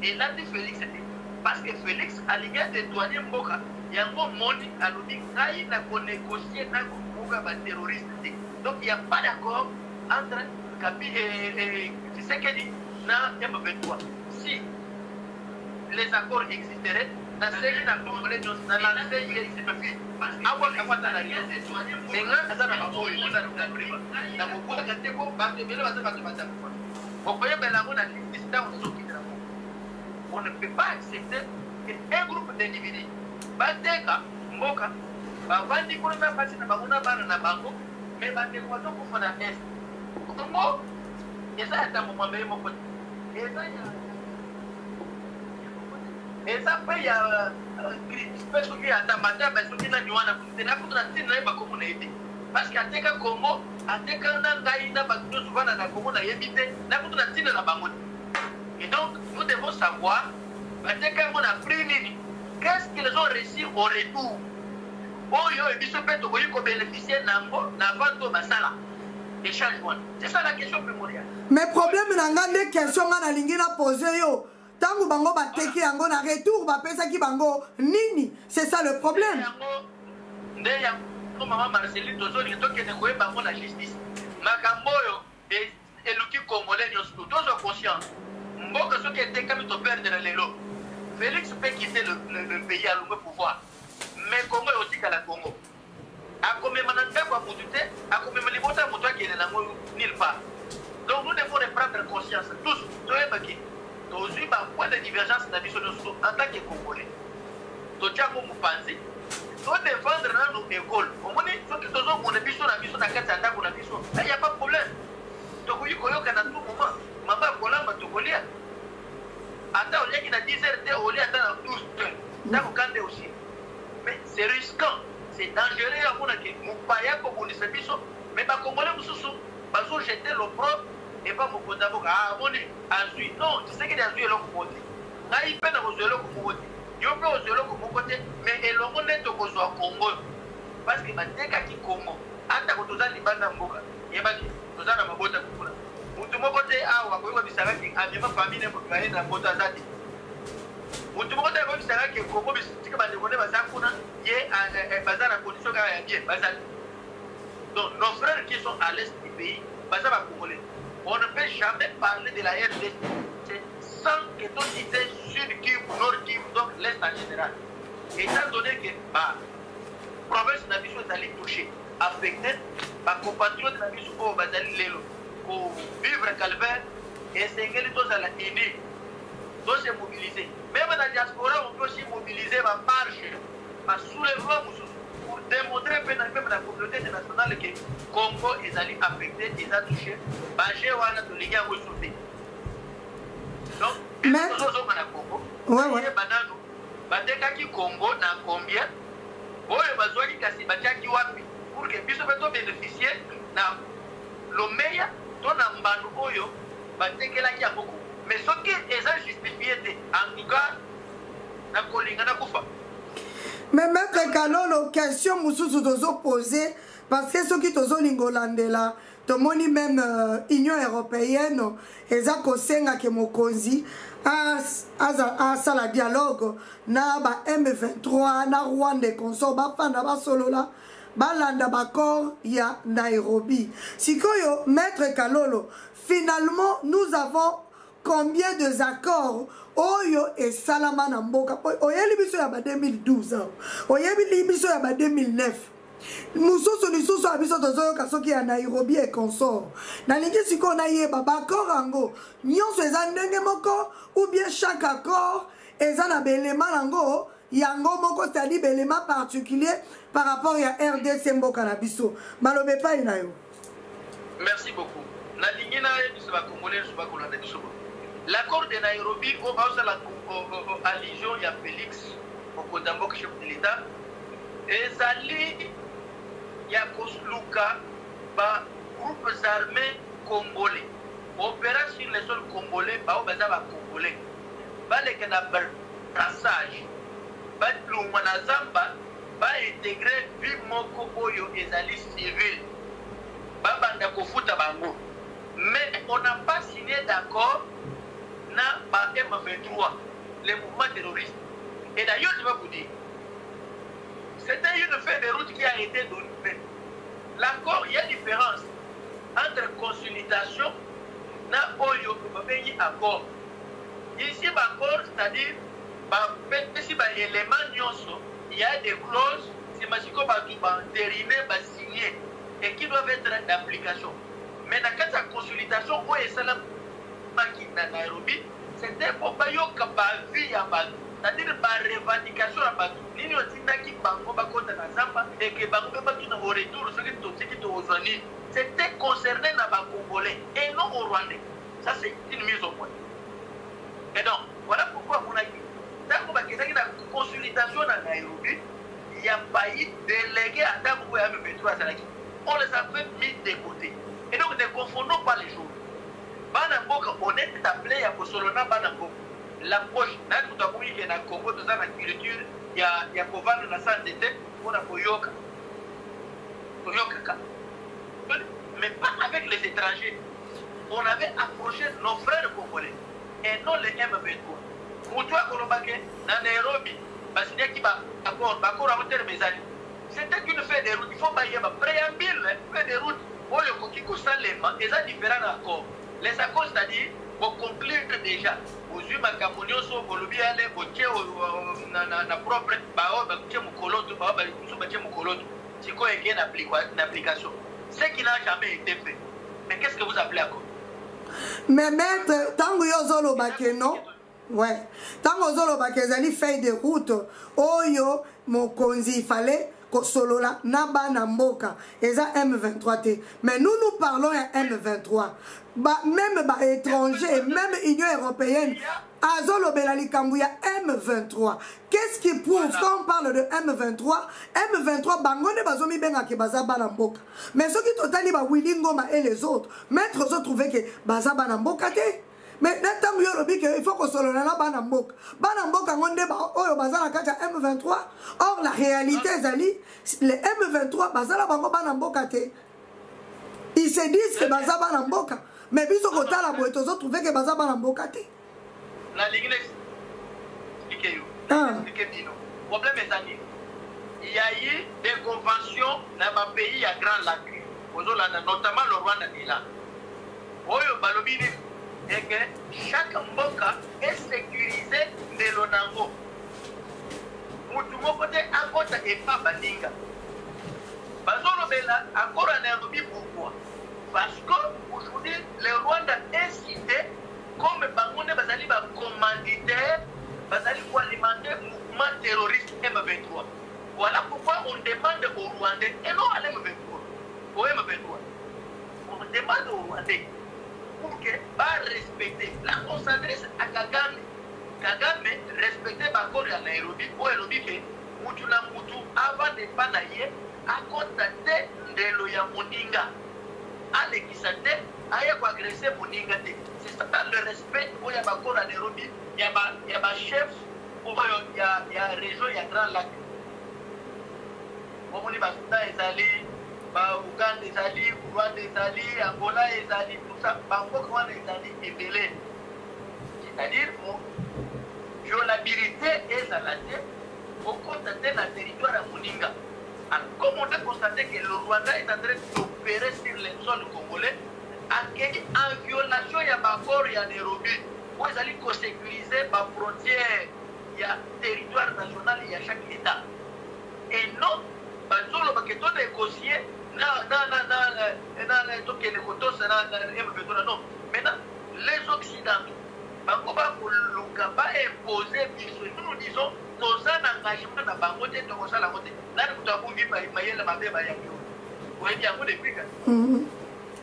Et là dit Félix c'était parce que Félix a l'égard de douanier Mboka, il y a un bon monde à l'objet il n'a pas négocié dans terroriste. Donc il n'y a pas d'accord entre Kabi et Tshisekedi dans M23. Si les accords existeraient, dans ce qui n'a pas volé dans la CIE, c'est pas fait. Avoir qu'à voir dans la guerre, c'est soigné. Mais là, ça n'a pas volé. Dans le privé. Dans le coup, quand tu es bon, parce que bien, ça va te battre. Vous voyez, mais là, on a une distance aux autres qui est là. On ne peut pas accepter qu'un groupe d'individus, Bateka, Moka, bavandi kuna basi na banguna bana na bango me bande kwa to kufana est ngo esa hata mumwambie moko esa pe ya peso ki hata mata peso ki na nywana kutena kutuna tina ba komo na ite parce que ateka Congo ateka na ngai na bato souvent na Congo na yebite na kutuna tina na bango. Et donc nous devons savoir ateka mon a pris nini, qu'est-ce qu'ils ont reçu au retour. C'est ça la question primordiale. Mais problème n'a des questions à l'ingéna posé yo. Tango bango ba teki yango na retour ba pesa ki bango nini. C'est ça le problème. Ndeya maman Marceline tozoni to ke ne koye bango la justice. Makambo yo et luki congolais nyonso tozo conscient. Mboka soki était comme to perdre lelo. Félix peut quitter le pays à le pouvoir. mais Congo est aussi qu'à la Congo. A comme maintenant quoi pour tuer, a comme les botins pour toi qui est dans nulle part. Donc nous devons prendre conscience tous. Tu es baqué. Tu as eu un point de divergence dans la vie en tant que Congolais. Tu as mon pensée. Tu dois défendre dans nos écoles. Au moins, ceux qui sont dans la mission, il n'y a pas de problème. Tu as eu à tout moment. Maman, Colamba, tu connais. Attends, il y a 10 heures, il y a 12 heures. Aussi. Mais c'est risquant. C'est dangereux à mon avis. Mon paya comme on est mission, mais pas comme on est sous. Parce que j'étais l'opprobre et pas mon côté. Ah, mon est azui. Non, tu sais qu'il y a azui et l'autre côté. Là, il peine à vous zéro comme côté. Il peut aux zéro comme côté, mais il y a un net au Congo. Parce que ma tête qui Congo. Ata ko tozali banda mboka. Yebaki, tozana mabota kukula. Mutu moko te awa ko yeba bisaka ki amema famille mbo kae na bota zati. Mutu moko te ko bisaka ki Congo bisika bande kone basakuna ye bazana condition ka ya bien bazali. Donc nos frères qui sont à l'est du pays, bazaba congolais. On ne peut jamais parler de la RDC sans que tout était sud Kivu, nord Kivu, donc l'est en général. Étant donné que la province n'a pas été touchée, affectée, ma compatriote n'a pas été pour vivre le calvaire et c'est que les choses à la idée. Donc c'est mobilisé. Même dans la diaspora, on peut aussi mobiliser ma marche, ma soulèvement pour démontrer même dans la communauté internationale que le Congo est allé affecté, est allé touché, Bagé ou à la Ligue à sauver. Donc, mais Congo, Congo, na combien? Oyo bazwaki kasi batiaki wapi pour que biso beto bénéficier na lomeya to na mbando oyo batekelaki yango. Mais soki eza justifié te en tout cas na kolinga na kufa. Mais maître Kalolo, question mususu tozo poser parce que soki tozo lingolandela tomoni même Union européenne eza kosenga ke mokonzi à la dialogue na ba M23 na Rwanda consort ba fanda ba solola balanda bakor ya Nairobi. Sikoyo maître Kalolo, finalement nous avons combien de accords oyo et salama na mboka oyebi biso ya ba 2012 oyebi biso ya ba 2009 mususu lisusu abiso tozoyoka soki ya Nairobi et consort nalingi sikoyo nayeba bakor yango nyonso eza ndenge moko ou bien chaque accord eza na belema nango yango moko, c'est-à-dire belema particulier par rapport à RDC mboka na biso malobe pa ina yo. Merci beaucoup. Nalingi na biso ba congolais so ba kolanda biso. L'accord de Nairobi au bas de la allusion il y a Félix au Kodambo chef de l'État et Zali ya Kosluka ba groupes armés congolais opéra sur les sols congolais ba au baza ba congolais ba le kana brassage ba lumana zamba ba intégrer vie moko oyo ezali civil ba banda kofuta bango. Mais on n'a pas signé d'accord na ba M23 les mouvements terroristes. Et d'ailleurs je vais vous dire, c'était une feuille de route qui a été donnée. L'accord, il y a différence entre consultation na oyo babengi accord. Ici l'accord, c'est-à-dire si ba élément nyonso, il y a des clauses si masiko ba entériné ba signé et qui doivent être d'application. Mais dans la consultation oyo esala maki na Nairobi, c'était pour pas yoka ba vie ya ba, c'est-à-dire ba revendication ya ba nini otindaki bango bakota na zamba et que bango ba tout au retour ce qui to ozani. C'était concerné na ba congolais et non au Rwandais. Ça c'est une mise au point. Et donc voilà pourquoi on a dit tant que bakitaki na consultation na Nairobi, il y a pas eu délégué à Tambo ya M23 Salaki. On les a fait mis de côté. Et donc ne confondons pas les choses. Banamboka, on est appelé à Kosolona Banamboka. L'approche, nous avons vu qu'il y a un Congo, dans la culture, il y a Kovano, la santé, on a Koyoka. Mais pas avec les étrangers. On avait approché nos frères congolais et non les M23. Moutoua Kolobake, dans Nairobi, parce qu'il y a qui va d'accord, c'était une feuille de route. Il faut bailler un préambule, feuille de route. Les différents accords. Les accords, c'est-à-dire, conclure déjà ozwi makambo nyonso bolobi ale botie na propre bao batie mokoloto bao balikusu batie mokoloto sikoyo eke na application ce qui n'a jamais été fait. Mais qu'est-ce que vous appelez à quoi? Mais maître, tant que yo zolo bake non? Ouais. Tant que zolo bake ezali feuille de route oyo mokonzi il fallait Solola, Naba Namboka, Eza M23T. Mais nous parlons à M23. Même étrangers, même Union européenne, Azolo Belali Kambouya, M23. Qu'est-ce qui prouve quand on parle de M23? M23, Bangone Bazomi Benga qui Baza Banamboka. Mais ceux qui totali ba Willingoma et les autres, maîtres ont trouvé que Baza Banamboka te. Mais il faut que Solona Banamboka. Banamboka ngonde ba oyo bazala kacha M23. Or la réalité zali les M23 bazala bango Banamboka te. Ils se disent que baza Banamboka, mais biso kota la boy tozo trouver que baza Banamboka te. La ligne expliquez vous. Expliquez bien. Problème est ani. Il y a eu des conventions dans les pays à Grand Lac. Notamment le Rwanda et là. Oyo balobini et que chaque mboka est sécurisé de l'onango. Mutumo côté à côté et pas baninga. Bazolo bela encore en Nairobi pourquoi? Parce que aujourd'hui le Rwanda est cité comme Bangonde bazali ba commanditaire, bazali pour alimenter le mouvement terroriste M23. Voilà pourquoi on demande aux Rwandais et non à l'M23. Au M23. On demande aux Rwandais pour que respecter. Là, on s'adresse à Kagame. Kagame respecter Bakori à Nairobi. Pour Nairobi, que Mutula Mutu, avant de panayer, à constater de l'Oya Moninga. À l'équisate, à agresser Moninga. C'est ça le respect pour Bakori à Nairobi. Il y a un chef, il y a région, il y a Grand Lac. On dit que les Ouganda ezali, Rwanda ezali, Angola ezali, tout ça, Bangkok Rwanda ezali ébélé. C'est-à-dire, violabilité est à la tête, pour constater le territoire à Moninga. Alors, comme on a constaté que le Rwanda est en train d'opérer sur les sols congolais, en violation, il y a Bakor, il y a Nairobi, où ils allaient sécuriser ma frontière, il y a territoire national, il y a chaque État. Et non, bazolo baketo négocier non. Maintenant, les Occidentaux, imposer, nous disons, dans un engagement dans la montée de la montée. Là, nous avons vu la vous voyez bien, vous depuis.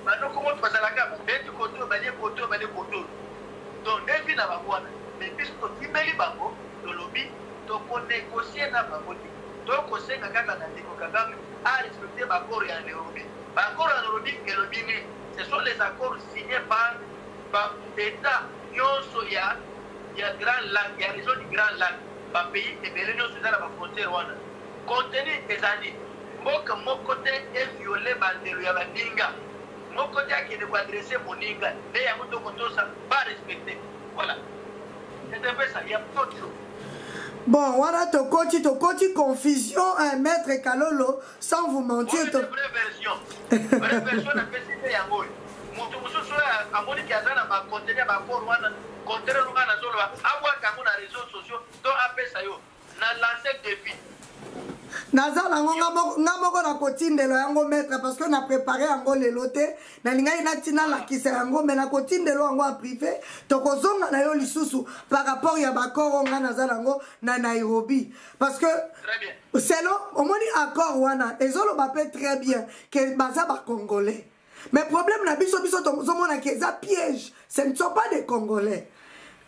Maintenant, comment tu passes à la carte? Du côté, côté. Donc, des filles dans la mais puisque tu mets les bangos, le lobby, donc on négocie dans la montée. Donc, on sait à respecter l'accord en Nairobi. L'accord en Nairobi et le Bini, ce sont les accords signés par l'État. Il y a Grand Lac, il y a région du Grand Lac, le pays et l'Union dans la frontière. Compte tenu des années, mon côté est violé par le Yabadinga. Mon côté qui est adressé à Moninga, et à mon côté, ça pas respecté. Voilà. C'est un peu ça, il y a d'autres choses. Bon, voilà, tokoti confusion, maître Kalolo, sans vous mentir. C'est une vraie version. Vraie version, on a fait citer Yangoy. Mon à Moni qui a dans ma conteneur, ma conteneur, na zolo, avoir quand on a réseaux sociaux, donc appelle ça yo, na lancé défi. Nazala ngamoko na kotindelo yango maître parce que na préparé yango lelote na lingai na tina la kisa yango mais na kotindelo yango en privé tokozonga na yo lisusu par rapport ya bakoro nga nazala yango na Nairobi parce que selon au moni accord wana ezolo bape très bien que baza ba congolais mais problème na biso tozomona que ça piège ce ne sont pas des congolais.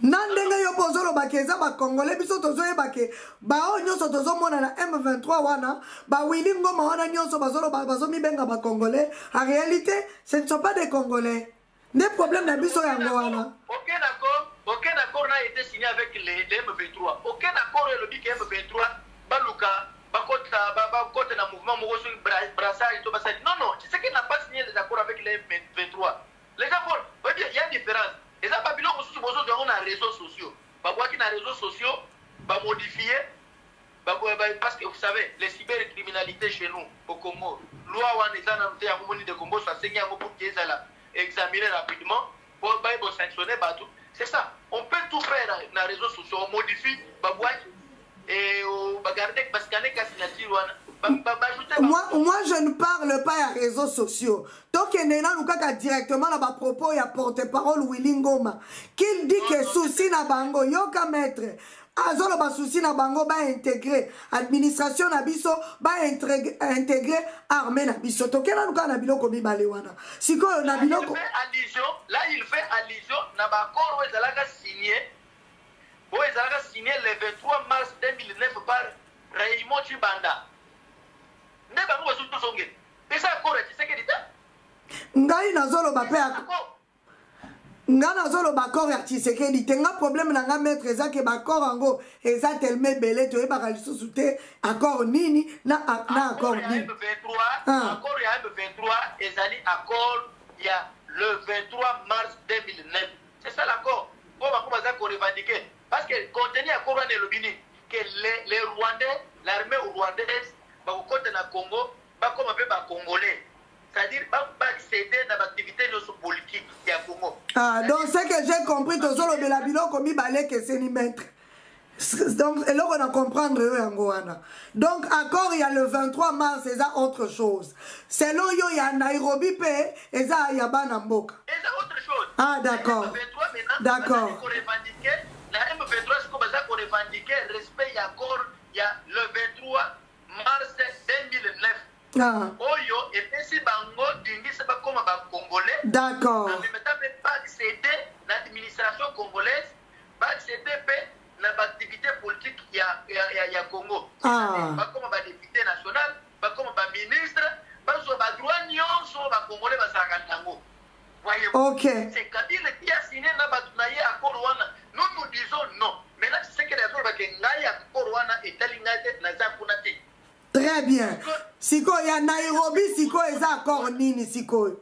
Nandenge yo bozolo bakeza ba congolais biso tozoye bake ba o nyonso tozomona na M23 wana ba Willy Ngoma wana nyonso bazomi benga ba congolais en réalité ce ne sont pas des congolais. Des problèmes na biso yango wana. Aucun accord n'a été signé avec les M23. Aucun accord le dit que M23 baluka bakota na mouvement mogoso brassage to basadi. Non, c'est ce qui n'a pas signé les accords avec les M23. Les accords, il y a une différence. Et ça, Babylon, on a les réseaux sociaux. Qui na réseaux sociaux, modifier. Parce que vous savez, les cybercriminalités chez nous, au Congo, loi ou en de Combo, ça saigne pour qu'ils aient examiner rapidement. pour sanctionner Batou. C'est ça. On peut tout faire dans les réseaux sociaux. On modifie, et on va garder parce qu'il y a une signature. Moi, je ne parle pas des réseaux sociaux. Donc, il y a directement à propos, il y a porte-parole Willy Ngoma. Qu'il dit que souci na bango, yoka maître. Azolo ba souci na bango ba intégrer administration na biso ba intégrer armée na biso. To kena luka na biloko mibale wana. Siko na biloko. Là il fait allusion na ba accord où ezalaka signé. Où ezalaka signé le 23 mars 2009 par Raymond Chibanda. Ne bango ba souto songe. Pesa accord tu sais que dit. Ngai nazolo ba pe ngana zolo bakor ya Tshisekedi tenga problème na nga maître ezake bakor ango eza tellement belé to eba kalisusu te accord nini na accord nini accord ya M23 ezali accord ya le 23 mars 2009 c'est ça l'accord pour baza ko revendiquer parce que contenu accord na lobini que les Rwandais l'armée rwandaise ba ko côté na Congo ba comme pe ba congolais. C'est-à-dire, pas accéder dans l'activité politique du Congo. Ah, donc ce que j'ai compris, tout ça, le Belabilo, comme il balait que c'est ni maître. Donc, et là, on a comprendre donc, accord, il y a le 23 mars, c'est autre chose. Selon yo, il y a Nairobi, et ça, il y a Banamboka. Et c'est autre chose. Ah, d'accord. D'accord. La M23, c'est comme ça qu'on revendiquait respect et accord, il y a le 23 mars 2009. Oyo et puis si bango dingi c'est pas comme ba congolais. D'accord. Mais maintenant pas accéder l'administration congolaise, pas accéder à l'activité politique il y a Congo. Pas comme ba député national, pas comme ba ministre, pas sur ba droit nion sur ba congolais ba sakantango. Voyez-vous. OK. C'est Kabila qui a signé na ba tunaye accord wana. Nous disons non. Maintenant c'est que les autres ba kengai accord wana et talingate na za kunate. Très bien. Siko ya Nairobi, siko eza accord nini siko.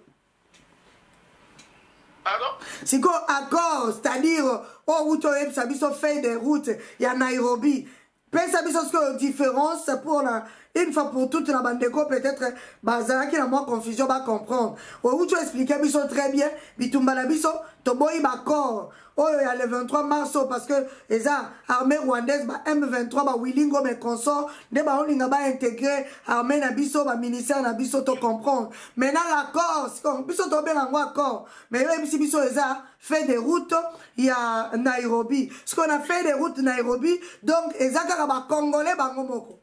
Pardon? Siko accord, c'est-à-dire où tu as fait des routes, il y a Nairobi. Peut-être différence pour la une fois pour toutes la bande peut-être bazara qui a moins confusion va comprendre. Où tu expliquais biso très bien, bitumbala biso to boy d'accord. Oh il y a le 23 mars parce que les armée rwandaise ba M23 ba Willingo mais consort de ba olinga ba intégrer armée na biso ba ministère na biso to comprendre. Maintenant l'accord, c'est comme biso to bien en accord. Mais même si biso fait des routes, il y a Nairobi. Ce qu'on a fait des routes Nairobi, donc ezaka ba congolais ba ngomoko.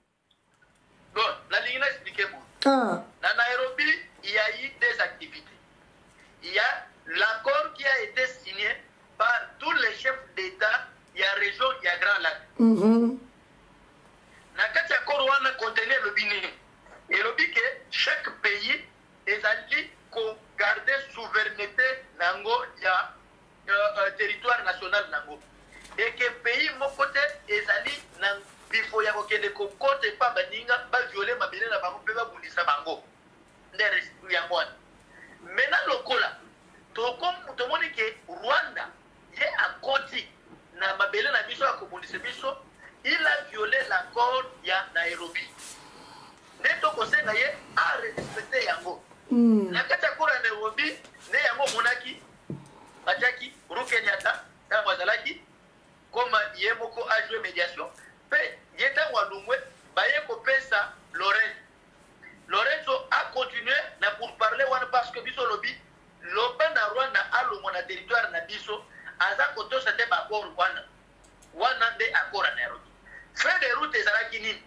Bon, la ligne a expliqué pour. Dans Nairobi, il y a eu des activités. Il y a l'accord qui a été signé par tous les chefs d'État, il y a région, il y a Grand Lac. Nakati accord wana contenait le Bénin. Et le but que chaque pays est allé garder souveraineté nango, il y a territoire national nango. Et que pays mon côté est allé nango. Il faut y avoir des côtes et pas baninga, pas violer ma belle na bango, pas boulissa bango. Maintenant, le cola, tout le monde qui est Rwanda, il est à côté, na ma belle na biso à Koboulissa biso, il a violé l'accord il y a Nairobi. Neto conseil naye a respecté yango. La katakura Nairobi, ne yango monaki, Bachaki, Rukenyata, Wazalaki, comme Yemoko a joué médiation. Il y a Walumwe, Bayeko Lorenzo a continué pour parler parce que Biso Lobi, Loba na Rwanda a le territoire na Biso, Aza Koto c'était Bakor Rwanda, Rwanda de accord à Nairobi. Fait des routes et Zarakini.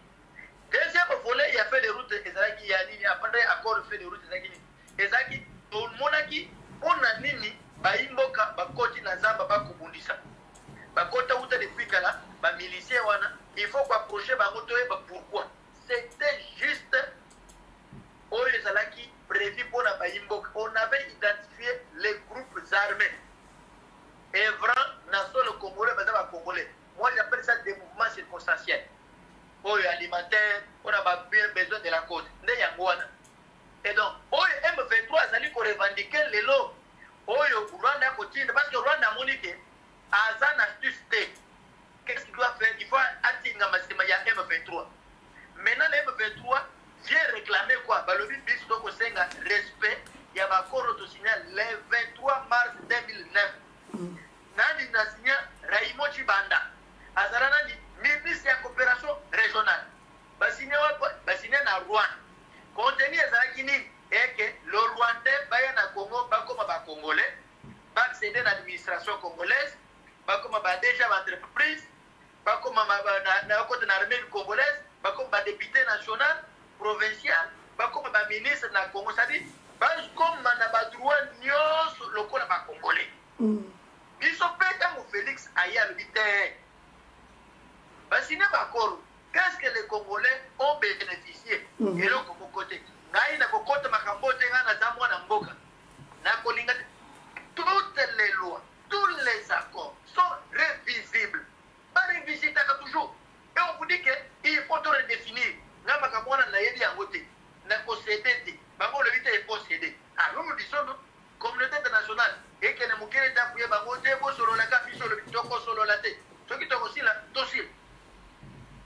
Deuxième volet, il a fait des routes et Zaraki Yanini, après accord fait des routes et Zarakini. Et Zaki, tout le monde qui, on a Nini, Baimboka, Bakoti Nazamba, Bakubundisa. Bakota Outa depuis Kala, Bamilicien Wana. Il faut approcher pourquoi. C'était juste qui prévu pour la Baïmbok. On avait identifié les groupes armés. Et vraiment, dans le Congolais, Congolais. Moi, j'appelle ça des mouvements circonstanciels. Alimentaire, on a bien besoin de la côte. Et donc, M23, ça dit qu'on revendique les lots. Rwanda continue, parce que Rwanda a moniqué, Azan astuce. Qu'est-ce qu'il doit faire? Il faut atteindre M23. Maintenant, M23 vient réclamer quoi? Le but, c'est respect. Il y a un accord signé le 23 mars 2009. nani na signé Raymond Chibanda azala nani ministre ya coopération régionale basigné na Rwanda contenu ezalaki nini eke le Rwandais baya na Congo bakoma ba Congolais accéder à l'administration congolaise bakoma ba déjà entreprise bakoma na côté na armée congolaise bakoma ba député national provincial bakoma ba ministre na Congo c'est-à-dire bakoma na ba droit nyos lokola ba Congolais biso peta mo Félix aya l'habité basine bakoro qu'est-ce que les Congolais ont bénéficié et là comme côté ngai na kokota makambo tenga na zamwa na mboka na kolinga toutes les lois tous les accords sont révisibles pas révisés toujours et on vous dit que il faut tout redéfinir na makambo na yebi yango te na posséder bango le vite est possédé alors nous disons communauté internationale et que ne mukele ta kuye bango te bo solo la ka biso le bitoko solo la te to ki to aussi la dossier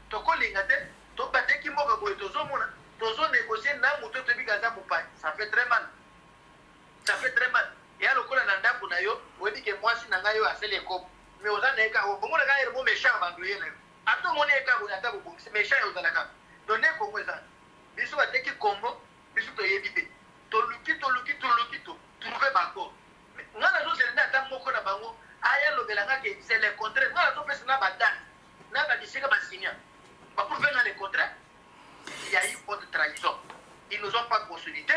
to kolinga te to bate ki mboka boy to zomona tozo négocier na moto to bikaza mupai ça fait très mal et alors qu'on a ndako na yo webi ke mwasi na ngayo asele ko mais ozana eka o bomona ga yerbo méchant bandu yele ato mona eka bo ata bo méchant yo zalaka donné Congo ça biso ba teki Congo biso to yebite to luki to trouver bako ngana zo zele na ta moko na bango aya lobelanga ke c'est le contraire ngana zo pesa na badane na ba disika ba signer ba pour venir les contrats il y a eu haute trahison. Ils nous ont pas consolidé,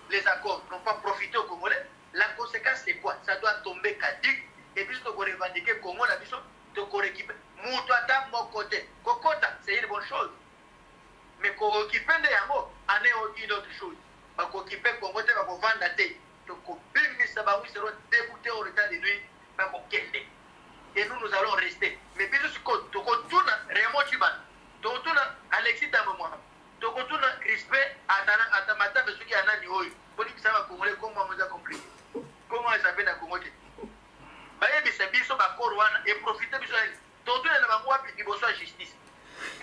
les accords n'ont pas profité aux Congolais. La conséquence c'est quoi? Ça doit tomber caduc et puis on va revendiquer Congo la mission de récupérer. Moutouata mon côté. Kokota, c'est une bonne chose. Mais qu'on récupère des amours, en est une autre chose. Qu'on récupère Congo, on va vendre la tête. Donc, nous serons déboutés au retard de nuit. Et nous allons rester. Mais puis, ce qu'on tourne, Raymond Chiban, on tourne Alexis Tamamouan. Donc on tourne respect à ta matin de ceux qui en a niveau. Pour dire que ça va Congolais, comment on a compris. Comment ils s'appellent à Congolais. Baye biso ba korwana et profiter biso. Donc on a ba moi qui besoin justice.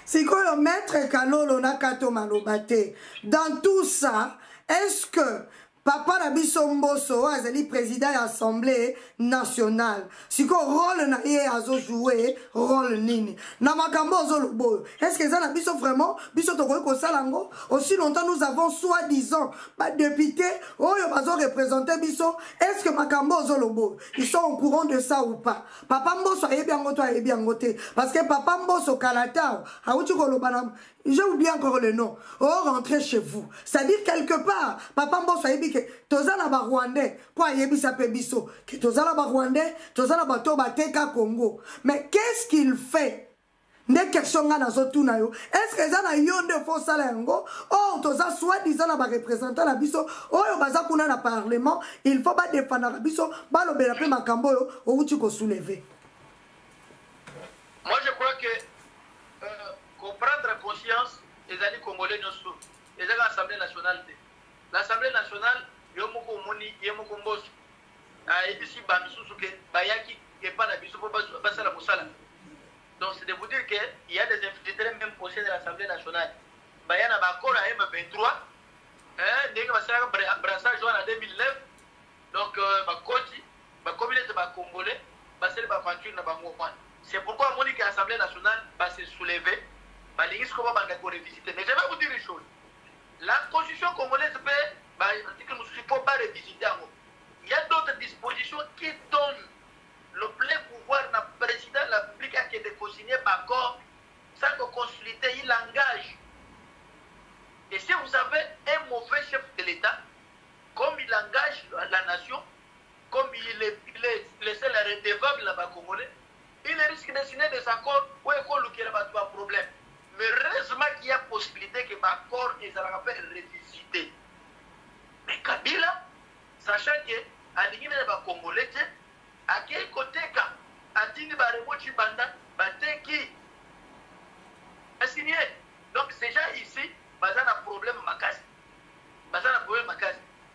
C'est quoi le maître Kalolo Nakato Malobate? Dans tout ça, est-ce que Papa Nabiso Mboso azali président de l'Assemblée nationale. Si ko rôle na ye azo jouer rôle nini. Na makambo zolobo. Est-ce que ça Nabiso vraiment biso to ko salango? Aussi longtemps nous avons soi-disant pas député oyo bazo représenter biso. Est-ce que makambo zolobo ils sont au courant de ça ou pas? Papa Mboso ayebi yango to ayebi yango te parce que Papa Mboso Kalata auti ko lobanam. J'ai oublié encore le nom. Oh, rentrez chez vous. C'est-à-dire quelque part, Papa Mboso ayebi que tozala ba Rwandais, pour ayebi sa pebiso, que tozala ba Rwandais, tozala ba to bateka Congo. Mais qu'est-ce qu'il fait? Des questions na zotuna yo. Est-ce que ça na yonde fo salengo? Oh, toza soi-disant na ba représentant la biso, oh yo baza kuna na parlement, il faut pas défendre la biso, ba lo bela pe makambo yo, o uti ko soulever. Moi je crois que prendre conscience les années congolais nous les l'Assemblée nationale l'Assemblée nationale yomoko moni yomoko mboso et ici bamisusu ke bayaki et pas la biso basa la musala donc c'est de vous dire que il y a des infiltrés même au sein de l'Assemblée nationale bayana bakora M23 ndenge basala brassage en 2009 donc bakoti ba communauté ba congolais basala ba aventure na bango kwana c'est pourquoi moni que l'Assemblée nationale va se soulever. Mais je vais vous dire une chose. La constitution congolaise, il ne faut pas revisiter. Il y a d'autres dispositions qui donnent le plein pouvoir au président de la République qui est co-signé par corps, sans que consulter, il engage. Et si vous avez un mauvais chef de l'État, comme il engage la nation, comme il est le seul redevable là-bas congolais, il risque de signer des accords où il y a un problème. Mais heureusement qu'il y a possibilité que l'accord est revisité. Mais Kabila, sachant que à l'Union des Congolais, à quel côté à Tini Baremo Chibanda, qui a signé. Donc ces gens ici, ils ont un problème Makasi.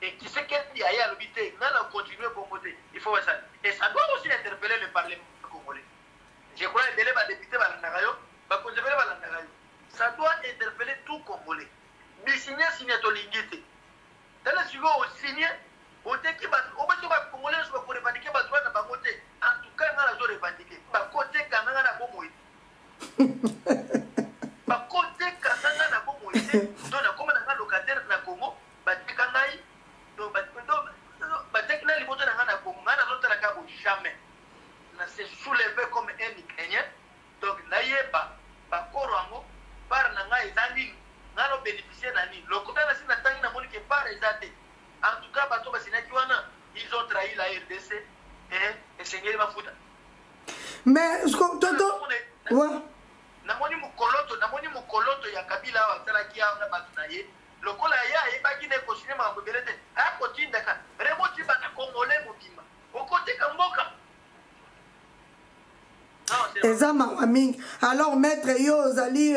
Et qui sait qu'il y a l'habité, nous allons continuer pour voter. Il faut ça. Et ça doit aussi interpeller le Parlement congolais. Je crois que les députés ça doit interpeller tout Congolais. Mais signer Tolingite. Dans le suivant, au signer, au Congolais, en tout cas, bakoteka nanga na bongo ete to nakoma nanga locataire na Congo bateka ngai to bateka na liboto nanga na Congo nga nazotalaka bo jamais na se soulever comme un Ukrainien donc nayeba bakoro yango par na ngai eza nini nga no bénéficier na nini lokota na si natangi namoni ke par eza te en tout cas bato basinaki wana ils ont trahi la RDC et esengeli bafuta mais toto ouais namoni mukoloto ya Kabila awa asalaki awa na bato na ye lokola ye ayebaki nde kosine makambo ebele te akotindaka remoti bana kongole mobimba okoteka mboka eza mawa mingi. Alors maître yo ozali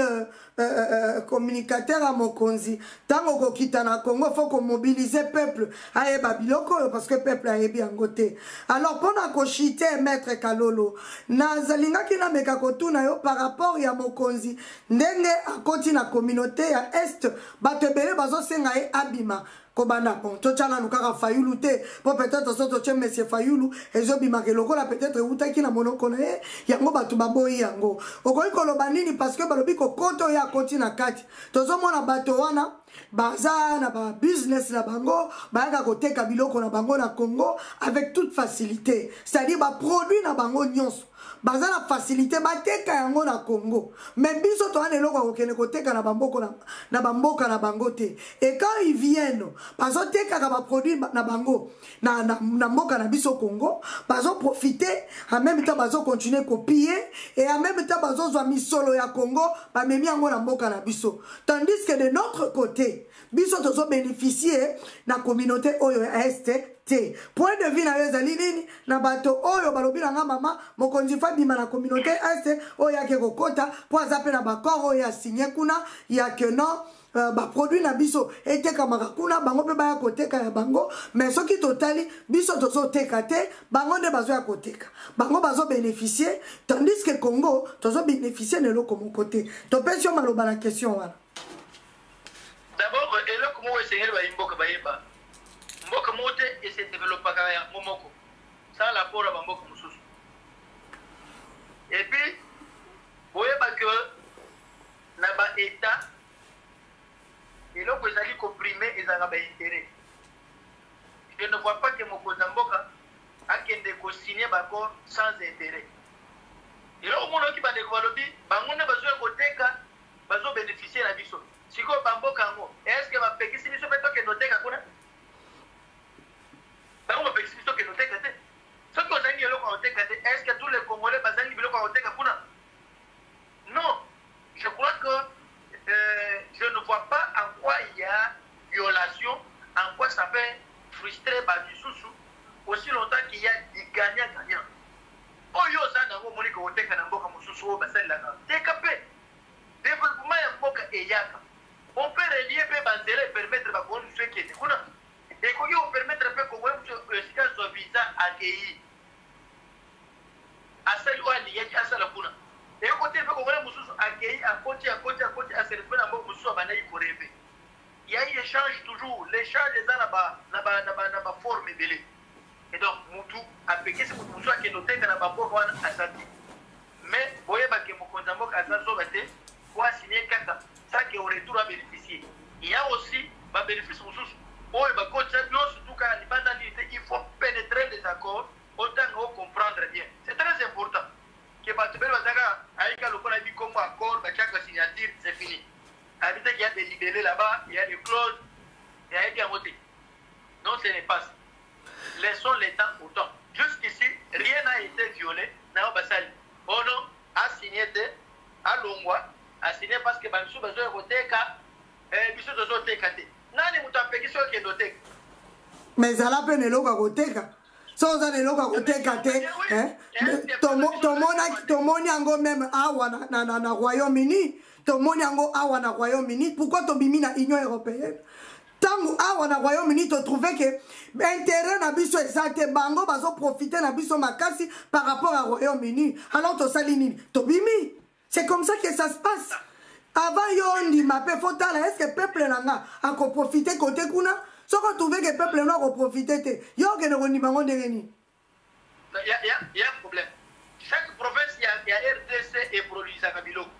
communicateur à mokonzi tango kokita na Congo faut qu'on mobiliser peuple ayeba biloko parce que peuple ayebi yango te. Alors pona koshite maître Kalolo nazalingaki na meka kotuna yo par rapport ya mokonzi ndenge akoti na communauté ya est bato ebele bazosenga ye abima kobana bon tochala lukaka Fayulu te po peut-être soto che monsieur Fayulu ezobimaka lokola peut-être utaki na monoko na ye yango bato baboyi yango okoki koloba nini parce que balobi kokoto ya koti na kati tozomona bato wana baza na ba business na bango bayaka koteka biloko na bango na Congo avec toute facilité, c'est-à-dire ba produit na bango nyonso baza na facilité bateka yango na Congo mais biso to ane loko kokene koteka na bamboko na bamboka na bango te et quand ils viennent bazo teka ka ba produit na bango na mboka na biso Congo bazo profiter en même temps bazo continuer copier et en même temps bazo zwa misolo ya Congo ba memi yango na mboka na biso tandis que de notre côté biso tozo bénéficier na communauté oyo est point de vue na yo ezali nini na bato oyo balobi na nga mama mokonzi fa bima na communauté est oyo yake kokota po aza pe na bakor oyo ya signé kuna ya que non ba produit na biso etekamaka kuna bango pe baya koteka ya bango mais soki totali biso tozoteka te bango nde bazo ya koteka bango bazo bénéficier tandis que Congo tozo bénéficier na eloko moko te topesi yo maloba na question wana. D'abord eloko mo esengeli bayimboka bayeba mboka mote et se développaka ya momoko sans l'apport ya bamboka mosusu et puis boyeba que na ba état eloko ezali comprimé ezalaka baintérêt. Je ne vois pas que mokonzi ya mboka akende kosigner baccord sans intérêt. eloko monoki bandeko balobi bango nde bazoya koteka bazo bénéficier na biso sikoyo bamboka yango est ce que bapekisi biso mpe tokende oteka kuna bango bapekisi biso tokende oteka te soki ozangi eloko ya koteka te est ce que tous les Congolais bazangi biloko ya koteka kuna? Non, je crois que je ne vois pas en quoi il y a violation, en quoi ça fait frustrer Babisusu aussi longtemps qu'il y a du gagnant-gagnant. Oyo zana ngo moni ko oteka na mboka mususu o basala na tekape développement ya mboka eyaka on peut relier pe banzele permettre ba kon ceux qui kuna et ko yo permettre pe ko we sika so visa accueilli asali o ali yaki asala kuna et ko te pe ko wala mususu accueilli à côté à servir na mboka mususu bana yi ko rêver il y a eu échange toujours l'échange est dans la forme belé. Et donc, Moutou a péqué ce Moutou qui est noté dans la bamboka à Sati. Mais, vous voyez que Mokonzambok a Zanzobate pour signer Kaka. Ça qui est au retour à bénéficier. Il y a aussi ma bénéfice Moussous. Oh, et ma coach, surtout quand il faut pénétrer les accords, autant qu'on comprendre bien. C'est très important. Que Batubel Wazaga, Aïka Lokon a dit comme accord, Bachaka signature, c'est fini. Habitez qu'il y a des libellés là-bas, il y a des clauses, il y a des motifs. Non, ce n'est pas ça. Laissons les temps au temps. Jusqu'ici, rien n'a été violé. Oh non, a signé, à Longwa, a signé parce que Bansou besoin de Roteka, et Bissou de Zoteka. Nani Moutapeki sur qui est doté. Mais ça l'a peine l'eau à Roteka. Sans un élo à Roteka, ton moniango même awa na Royaume-Uni, ton moniango awa na Royaume-Uni, pourquoi ton bimi na Union européenne? Tango awa na Royaume-Uni te trouver que intérêt na biso exacte bango bazo profiter na biso makasi par rapport à Royaume-Uni. Alors to salini to bimi. C'est comme ça que ça se passe. Avant yo ndi mapé faut tala est-ce que peuple nanga a ko profiter côté kuna? So ko trouver que peuple na ko profiter te. Yo ke no ndi bango ndengeni. Il y a un problème. Chaque province il RDC et produisaka biloko.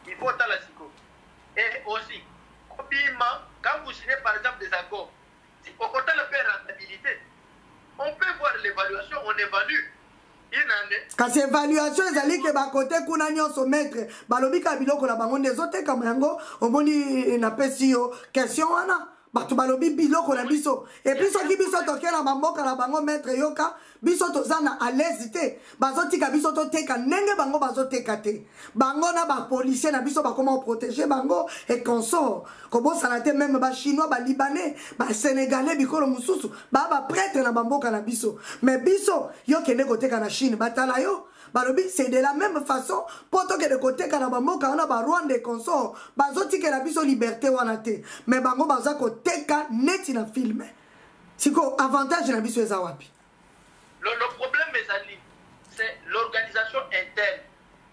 Il faut la siko. Et aussi, quand vous signez par exemple des accords, si au côté de la rentabilité, on peut voir l'évaluation, on évalue. Kasi évaluation ezali ke ba côté kuna nyonso maître balobika biloko la bango nezote kama yango omoni na pesi yo question wana batu balobi biloko na biso et puis soki biso tokela bamboka na bango maître yoka biso tozana à l'aise te bazotika biso toteka ndenge bango bazoteka te bango na ba policier na biso ba comment protéger bango et consort kobosana te même ba chinois ba libanais ba sénégalais bikolo mususu ba prêtre na bamboka na biso mais biso yo kende koteka na Chine batala yo balobi c'est de la même façon poto ke de koteka na bamboka wana ba Rwanda et consort bazotika na biso liberté wana te mais bango baza koteka neti na film siko avantage na biso eza wapi. Le problème, mes amis, c'est l'organisation interne.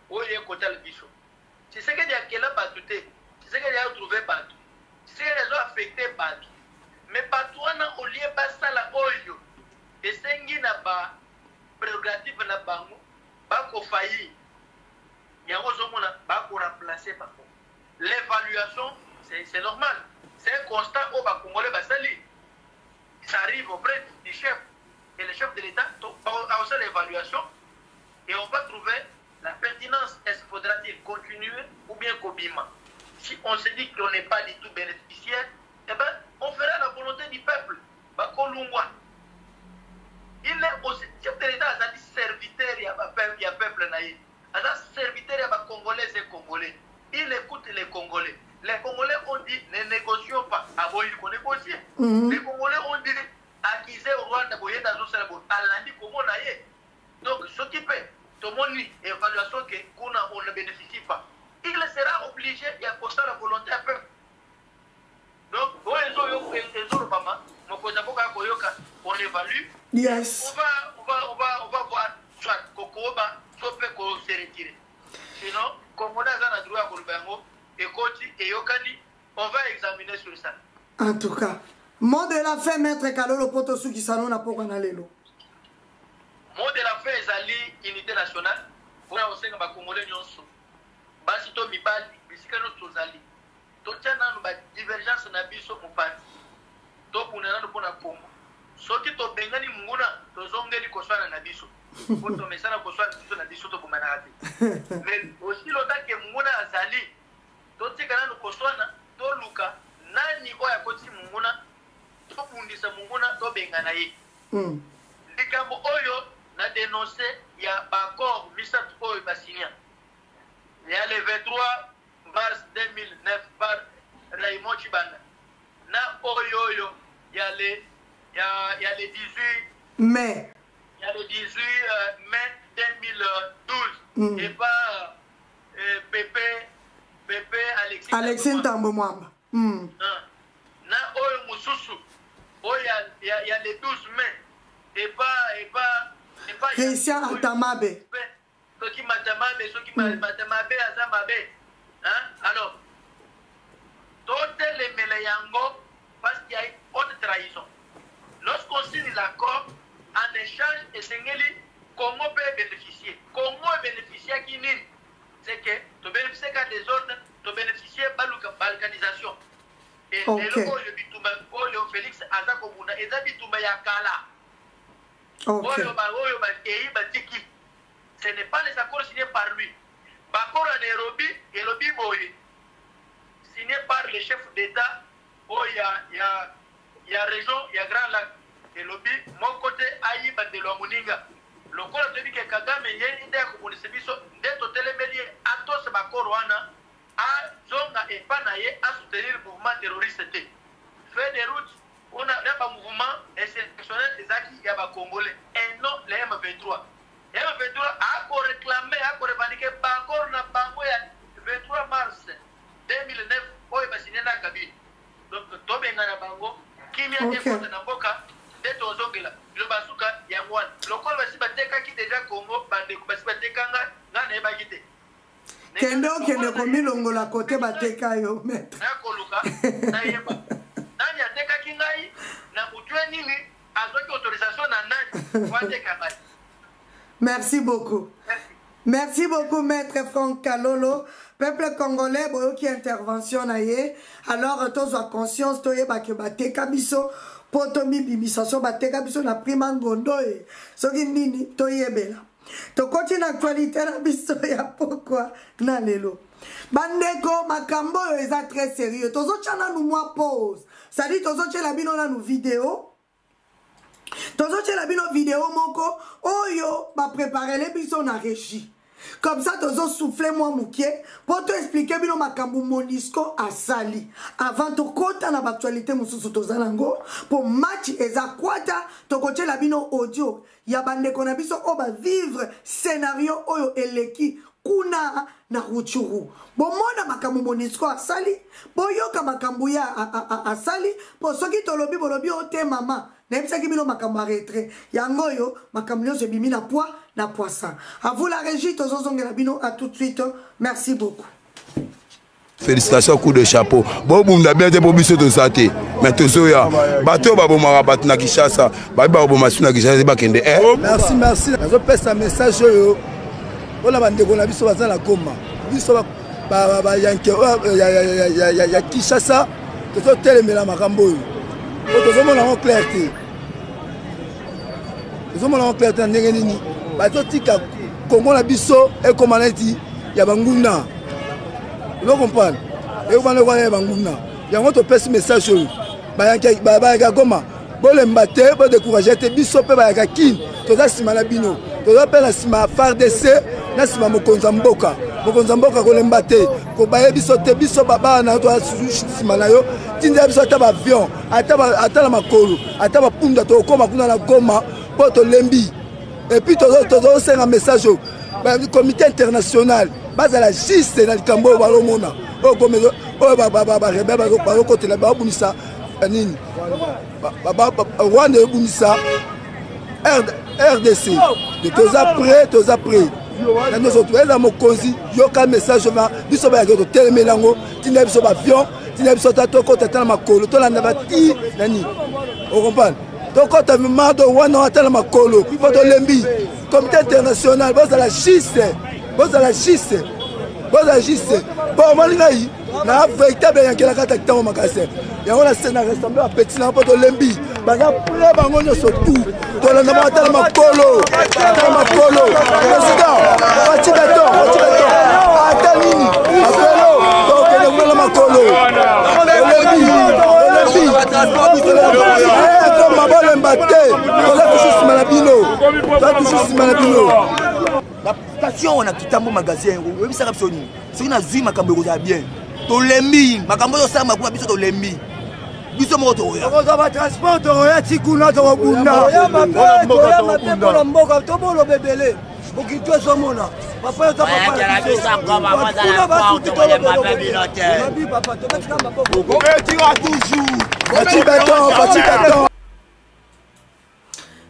Où il y a côté le bichot. Tu sais qu'il y a quel bateau, tu sais qu'il y a trouvé bateau. Tu sais qu'ils ont affecté bateau. Mais bateau, on a oublié ça la oyo. Et c'est qu'il n'y a pas prérogative na bango, pas qu'on faillit. Il y a pas qu'on remplacer par contre. L'évaluation, c'est normal. C'est un constat au Bakumole Basali. Ça arrive auprès du chef. Et le chef de l'État a aussi l'évaluation et on va trouver la pertinence. Est-ce qu'il faudra-t-il continuer ou bien Kobima? Si on se dit qu'on n'est pas du tout bénéficiaire, eh ben, on fera la volonté du peuple. Il est aussi, chef de l'État a dit serviteur, il y a peuple naïf. Il y a serviteur, il y a Congolais et Congolais. Il écoute les Congolais. Les Congolais ont dit ne négocions pas. Avant, il faut négocier. Les Congolais ont dit accusé au Rwanda boye dans le cerveau alandi comment naie donc ce qui fait tout le monde évaluation que on ne bénéficie pas il sera obligé il y a constat la volonté un peu donc on évalue yes on va voir soit Kokoba soit peut se retirer sinon comme on a dans droit pour bango et Koti et Yokani on va examiner sur ça en tout cas. Mot de la fin, maître Kalolo Poto Suki Salon na poko na lelo. Mot de la fin ezali unité nationale. Pour osenga ba Congolais nyonso. Basi to mibali bisika no tozali. To tshana no ba divergence na biso mopati. To punana no pona Congo. Soki to bengani munguna to zongeli koswana na biso. Po to mesana koswana biso na biso to bomana ate. Mais aussi longtemps que munguna azali. To tshikana no koswana to luka nani oya koti munguna. Topundisa munguna tobengana ye. Likambo oyo na dénoncé ya bakor misat oyo basinya. Il y a le 23 mars 2009 par Raymond Chibanda. Na oyo il y a le 18 mai. Il y a le 18 mai 2012 et pas Pépé Alexis Ntambo Mwamba. Na oyo mususu il y a les 12 mai et pas Christian Atamabe. Ceux qui Matamabe Azamabe. Alors, toutes les Meleyango, parce qu'il y a une haute trahison. Lorsqu'on signe l'accord, en échange, et Sengeli, comment peut bénéficier? Comment bénéficier à qui n'est? C'est que tu bénéficies qu'à des ordres, tu bénéficies de la balkanisation. Et le Félix Azakobuna, et Zabitouma Yakala. Ce n'est pas les accords signés par lui. L'accord à Nairobi et le Biboye, signé par le chef d'État, il y a région, il y a Grand Lac. Et le Bi, mon côté, Aïba de l'Omuninga. Le corps de Bike Kagame, il y a une idée comme le service d'être télémélié à tous ces accords, à Zonga et Panaye à soutenir le mouvement terroriste. Fait des routes, on a un mouvement exceptionnel des acquis Congolais et non les M23. Les M23 a réclamé, a revendiqué par accord na bango le 23 mars 2009 où il va signer la cabine. Donc, Tobenga na bango, qui vient de faire na boka, d'être aux ongles, le basuka, Yangwan. Le col va s'y battre qui déjà Congo, bande, va s'y battre kanga, n'a n'est pas quitté. Kendo kende komi longo la côté bateka yo maître. Na koluka na yeba. Nani ateka kingai na mutwe nini azoki autorisation na nani wateka ngai. Merci beaucoup. Merci beaucoup, Maître Franck Kalolo. Peuple congolais, boyo qui intervention na ye. Alors, tous a conscience, toye bake bateka biso, potomi bimisation bateka biso na prima ngondo e. Soki nini, toye bela. To continue l'actualité na biso ya pourquoi na lelo. Bandeko, makambo yo eza très sérieux. Tozo chana nou mwa pause. Ça dit, tozo chela bino na nou vidéo. Tozo chela bino vidéo moko. Oyo, ba préparer les biso na régie. Comme ça, tozo souffler moi mouké pour te expliquer bino makambo Monisco a sali. Avant to kota na actualité mususu tozalango pour match eza kwata to koche la bino audio. Ya bande kona biso oba vivre scénario oyo eleki kuna na ruchuru. Bomona makambo Monisco a sali. Boyoka makambo ya a sali. Po soki tolobi bolobi ote mama. Nebisa ki bino makambo retre. Yangoyo makambo nyonso bimi na poids. Na poisson. À vous la régie, à tout de suite. Merci beaucoup. Félicitations, coup de chapeau. Bon, vous avez bien pour de santé. Mais tout ça, bateau, bateau, na Kishasa, bateau, na Kishasa, merci, merci. Je passe un message. On a bandé qu'on a vu sur la coma. Vu sur la Kishasa, tout tel mais la marambo. Tout le monde en clarté. Tout le monde en clarté. Bazotika Congo na biso et comme on a dit ya banguna. Vous comprenez? Et vous allez voir ya banguna. Ya ngoto pèse message ba ya goma. Bolembate bo décourager te biso pe ba ya kin. Toza sima na bino. Toza pe la sima FARDC na sima mokonza mboka. Mokonza mboka ko lembate ko baye biso te biso baba na to sima na yo. Tinda biso ta ba avion, ata la makolo, ata ba punda to koma kuna na Goma po to lembi. Et puis, tous un message au comité international. Base à la giste dans le Cambo, Balomona. Oh, comme côté là-bas, Bounissa, Rwanda, Bounissa, RDC. De tous après. Nous autres, là, mon consi, il y a un message, nous sommes à tel mélango, tu n'as pas avion, tu n'as pas de côté à ma colo, tu n'as pas de on comprend. Donc quand tu as marre de Rwanda, tu as ma colo, il faut te lembi. Comité international, vous allez la schiste. Vous allez la schiste. Vous allez la schiste. Bon, moi, il y a un véritable qui est en magasin. Il y a un scénario qui ressemble à petit pour te lembi. Mais après, on a sur tout. Tu as ma colo. Ma colo. Président, Fatih Beton. Attends, appelez-le. Donc, on a ma colo. La station on a quitté mon magasin. Oui, ça c'est une azui makambo ko bien. To lembi, makambo yo sama kwa biso to lembi. Biso mo to ya. Ko ba transport to ya tikuna to bunda. Ya mape pour mboka to bolo bebele. Okitwe somona. Papa to papa. Ya la bisa kwa mama za la porte mo le papa bilote. Babi papa to metika maboko. Ko tira toujours. Fatih Beton.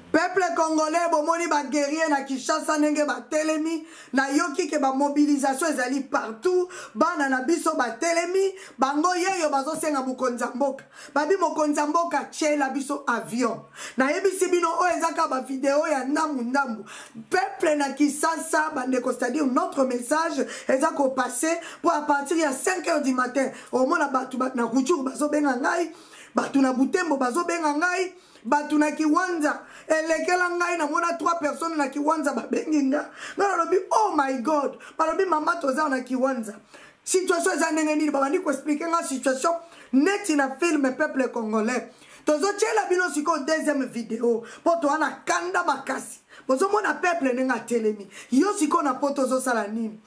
Peuple congolais, bomoni ba guerrier na Kinshasa nenge ba telemi na yoki ke ba mobilisation ezali partout bana na biso ba telemi bango yeyo bazo senga mokonza mboka babi mokonza mboka chela biso avion na yebisi bino o ezaka ba vidéo ya ndambu peuple na Kinshasa bande ko c'est-à-dire notre message ezako passer pour à partir ya 5h du matin au mona batu na kuchuru bazo benga ngai batu na Butembo bazo benga ngai batu na Kiwanja elekela ngai na mona 3 personnes na Kiwanja babengi nga ngalobi oh my god balobi mama toza na Kiwanja situation eza ndenge nini babandi ko expliquer nga situation neti na film peuple congolais tozo chela bino siko deuxième vidéo poto ana kanda makasi bozo mona peuple nenga telemi yo siko na poto zo sala nini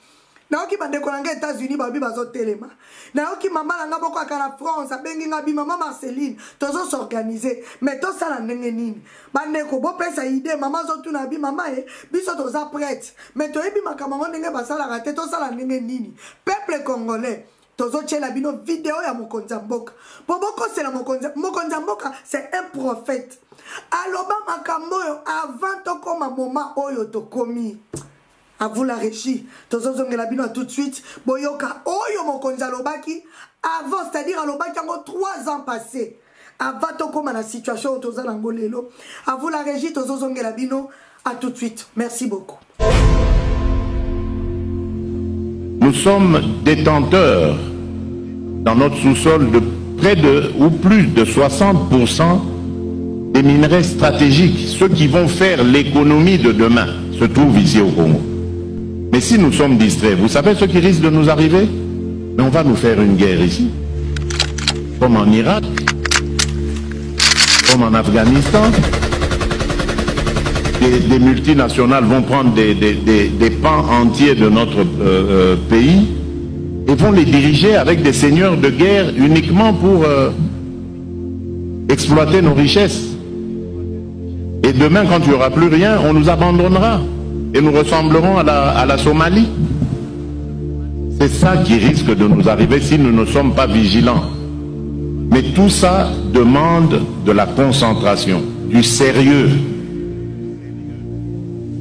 naoki bandeko nanga États-Unis babi bazo telema naoki mama nanga boko akana France abengi nga bi mama Marceline tozo s'organiser mais to sala ndenge nini bandeko bo pesa idée mama zo tuna bi mama biso toza prête mais to yebi makambo ndenge basala raté to sala ndenge nini peuple congolais tozo chela bino vidéo ya mokonza mboka boboko c'est la mokonza mboka c'est un prophète aloba makambo avant to koma moment oyo to komi. À vous la régie. Tozozonge la bino tout de suite. Boyoka oyo mokonza lobaki avant, c'est-à-dire à lobaki en 3 ans passés. Avant to comme la situation toza langolelo. À vous la régie. Tozozonge la bino à tout de suite. Merci beaucoup. Nous sommes détenteurs dans notre sous-sol de près de ou plus de 60% des minerais stratégiques. Ceux qui vont faire l'économie de demain se trouvent ici au Congo. Mais si nous sommes distraits, vous savez ce qui risque de nous arriver? Mais on va nous faire une guerre ici, comme en Irak, comme en Afghanistan. Des multinationales vont prendre des pans entiers de notre pays et vont les diriger avec des seigneurs de guerre uniquement pour exploiter nos richesses. Et demain, quand il n'y aura plus rien, on nous abandonnera et nous ressemblerons à la Somalie. C'est ça qui risque de nous arriver si nous ne sommes pas vigilants. Mais tout ça demande de la concentration, du sérieux.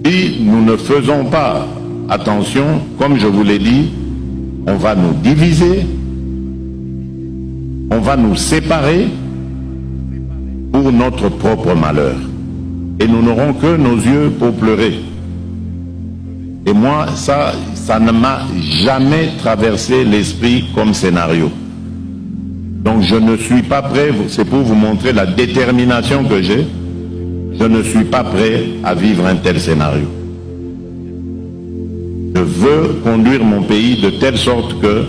Si nous ne faisons pas attention, comme je vous l'ai dit, on va nous diviser, on va nous séparer pour notre propre malheur. Et nous n'aurons que nos yeux pour pleurer. Et moi, ça ne m'a jamais traversé l'esprit comme scénario. Donc je ne suis pas prêt, c'est pour vous montrer la détermination que j'ai, je ne suis pas prêt à vivre un tel scénario. Je veux conduire mon pays de telle sorte que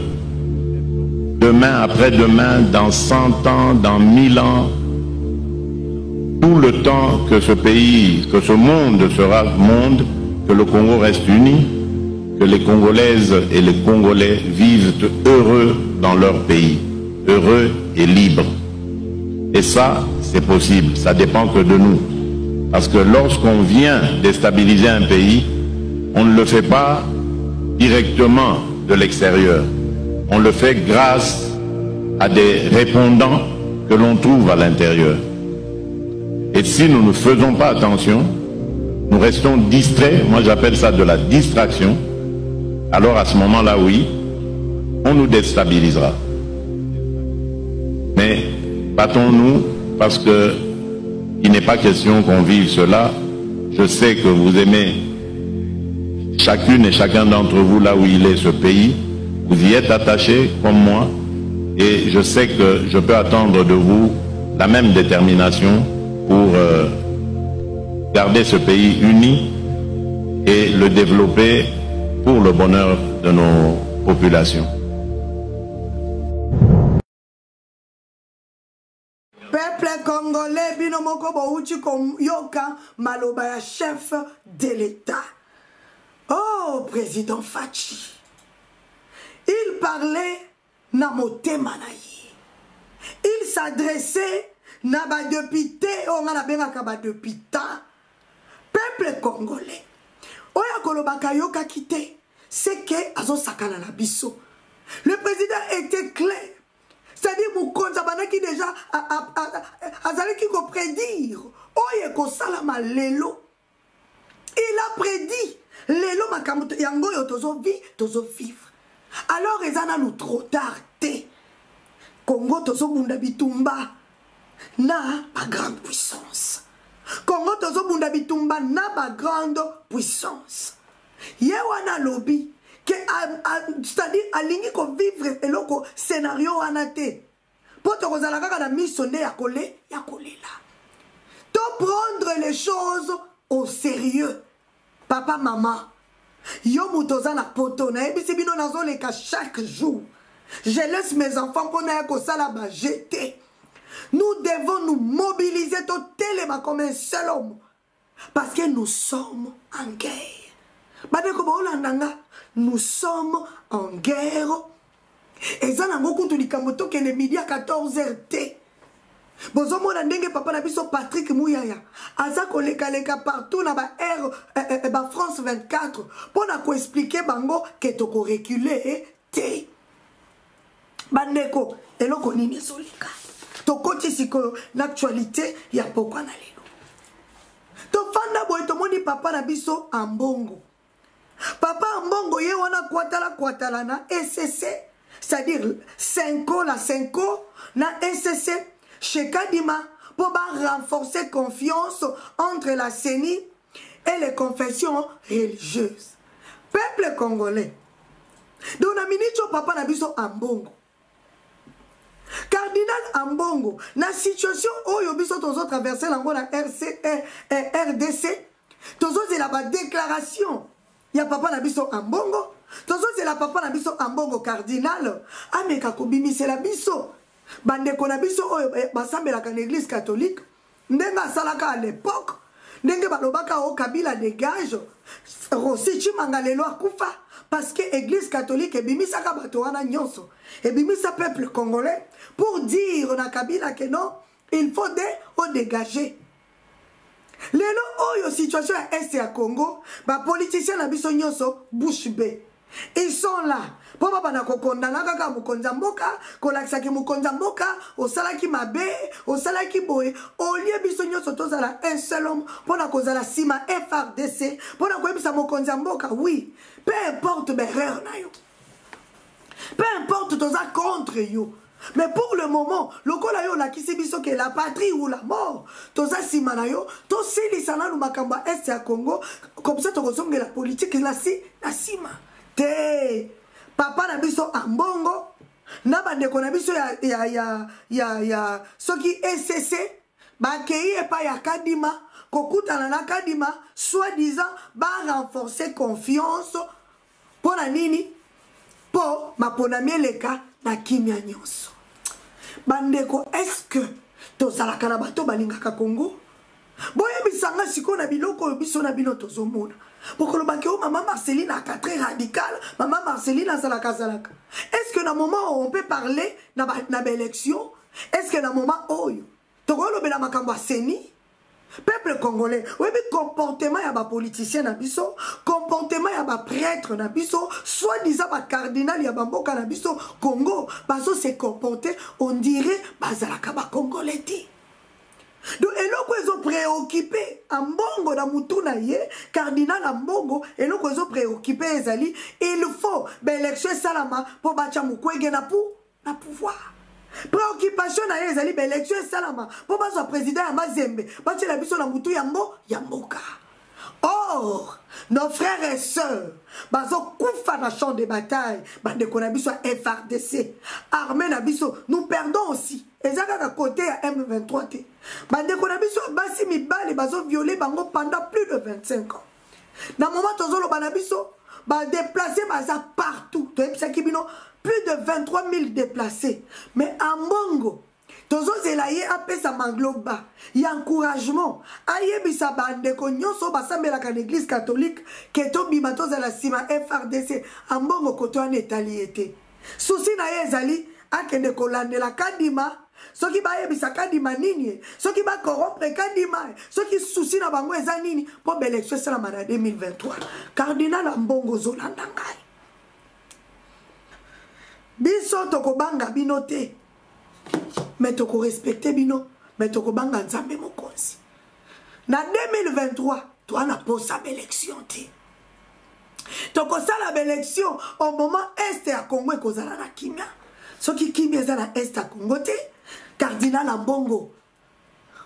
demain, après-demain, dans 100 ans, dans 1000 ans, tout le temps que ce pays, que ce monde sera monde, que le Congo reste uni, que les Congolaises et les Congolais vivent heureux dans leur pays, heureux et libres. Et ça, c'est possible, ça dépend que de nous. Parce que lorsqu'on vient déstabiliser un pays, on ne le fait pas directement de l'extérieur. On le fait grâce à des répondants que l'on trouve à l'intérieur. Et si nous ne faisons pas attention, nous restons distraits, moi j'appelle ça de la distraction, alors à ce moment-là, oui, on nous déstabilisera. Mais battons-nous parce que il n'est pas question qu'on vive cela. Je sais que vous aimez chacune et chacun d'entre vous là où il est ce pays. Vous y êtes attachés comme moi. Et je sais que je peux attendre de vous la même détermination pour garder ce pays uni et le développer pour le bonheur de nos populations. Peuple congolais, binomoko bouchi comme yoka maloba ya chef de l'État. Oh, président Fachi. Il parlait na motema na ye. Il s'adressait na ba député, on a benga ka ba député. Peuple congolais. Oya kolobaka yoka kité, c'est que azo sakana na biso. Le président était clair. C'est-à-dire Moukonza qui déjà azali qui ko prédire oye ko salama lelo. Il a prédit lelo makamuto yango yo tozo vivre. Alors ezana nous trop tardé. Congo tozo bunda bitumba na ba grande puissance. Congo tozo bunda bitumba na ba grande puissance. Yewana lobby c'est-à-dire alingi ko vivre eloko scénario anate poto kozala kaka na misonde ya kolela to prendre les choses au sérieux. Papa maman yo mutoza na poto na ebisi bino nazoleka chaque jour. Je laisse mes enfants pour na ko sala ba jeter. Nous devons nous mobiliser totalement comme un seul homme parce que nous sommes en guerre. Nous sommes en guerre. Et ça n'a pas compte que le midi à 14h. Bozomo na ndenge papa na biso Patrick Mouyaya. Aza koleka leka partout na ba France 24 pour na ko expliquer bango que toko reculer te. Bandeko eloko nini solika. Toko tisiko l'actualité ya pokwa na lelo. To fanda boy to moni papa na biso ambongo. Papa Mbongo ye wana kwatala na SCC, c'est-à-dire 5 ans, la 5 ans, na SCC, chez Kadima, pour renforcer confiance entre la CENI et les confessions religieuses. Peuple congolais, donc na minicho papa na biso Ambongo Cardinal Ambongo na situation oyo biso tozo traverser lango na RDC tozo c'est la déclaration ya papa na biso Ambongo tozo c'est la papa na biso Ambongo cardinal ameka ko bimisela biso bandeko na biso oyo basambelaka na église catholique ndenga salaka à l'époque ndenge balobaka o Kabila dégage Rossi Chimanga lelo akufa parce que église catholique ebimisaka bato wana nyonso ebimisa peuple congolais pour dire na Kabila que non il faut dégager lelo oyo situation ya est ya Congo ba politiciens na biso nyonso bouche bée ils sont là pour papa na kokondana kaka mukonza mboka kolakisa ki mukonza mboka osalaki mabe osalaki boye olie biso nyonso tozala un seul homme pona kozala sima FRDC pona koyebisa mukonza mboka oui peu importe berreur na yo peu importe toza contre yo mais pour le moment lokola yo lakisi biso ke la patrie ou la mort toza sima na yo to silisa na lumakamba est ya Congo comme ça tokosongela politique na sima te papa na biso Ambongo na bandeko na biso ya soki ECC bakei epa ya Kadima kokutana na Kadima soi-disant ba renforcer confiance pour na nini po mapona mieleka na kimia nyonso bandeko est-ce que tozalaka na bato balingaka Congo boye bisanga siko na biloko biso na bino tozomona Pourquoi maman Marceline a très radical, maman Marceline a zalaka. Est-ce que dans le moment où on peut parler dans l'élection, est-ce que dans le moment où Togolo bela makambo seni peuple congolais, oui mais comportement ya ba politicien na biso, comportement ya ba prêtre na biso, soi-disant ba cardinal ya ba mboka na biso Congo, baso se comporter on dirait bazalaka ba congolais ti. Donc, eloko ezo préoccupé Ambongo na mutuna ye cardinal Ambongo eloko ezo préoccupé ezali il faut l'élection salama pour bacha mukwege na pouvoir préoccupation na ye ezali l'élection salama pour bacha président ya Mazembe bacha la biso na mutu ya mboka. Or nos frères et sœurs bazo kufa na champ de bataille bande konabiso FRDC armée na biso nous perdons aussi ezaka ka côté ya M23 te bande konabiso basi mibale bazo violer bango pendant plus de 25 ans na moment tozolo banabiso ba déplacer baza partout to ebisaki bino plus de 23 000 déplacés mais Ambongo tozo zelaye apesa mangloba ya encouragement ayebisa bande ko nyonso basambela ka l'église catholique keto bimato za la sima FRDC Ambongo koto an etaliete souci na ye ezali akende kolandela Kadima soki ba yebisa Kadima nini soki ba corrompre Kadima soki souci na bango eza nini po l'élection sala na 2023 cardinal Ambongo zolanda ngai biso tokobanga binote mais toko respecter bino mais toko banga nzambe mokonzi na 2023 toi na posa élection ti toko sala élection au moment est ya Congo ekozala na kimia soki kimia za na est ya Congo te cardinal Ambongo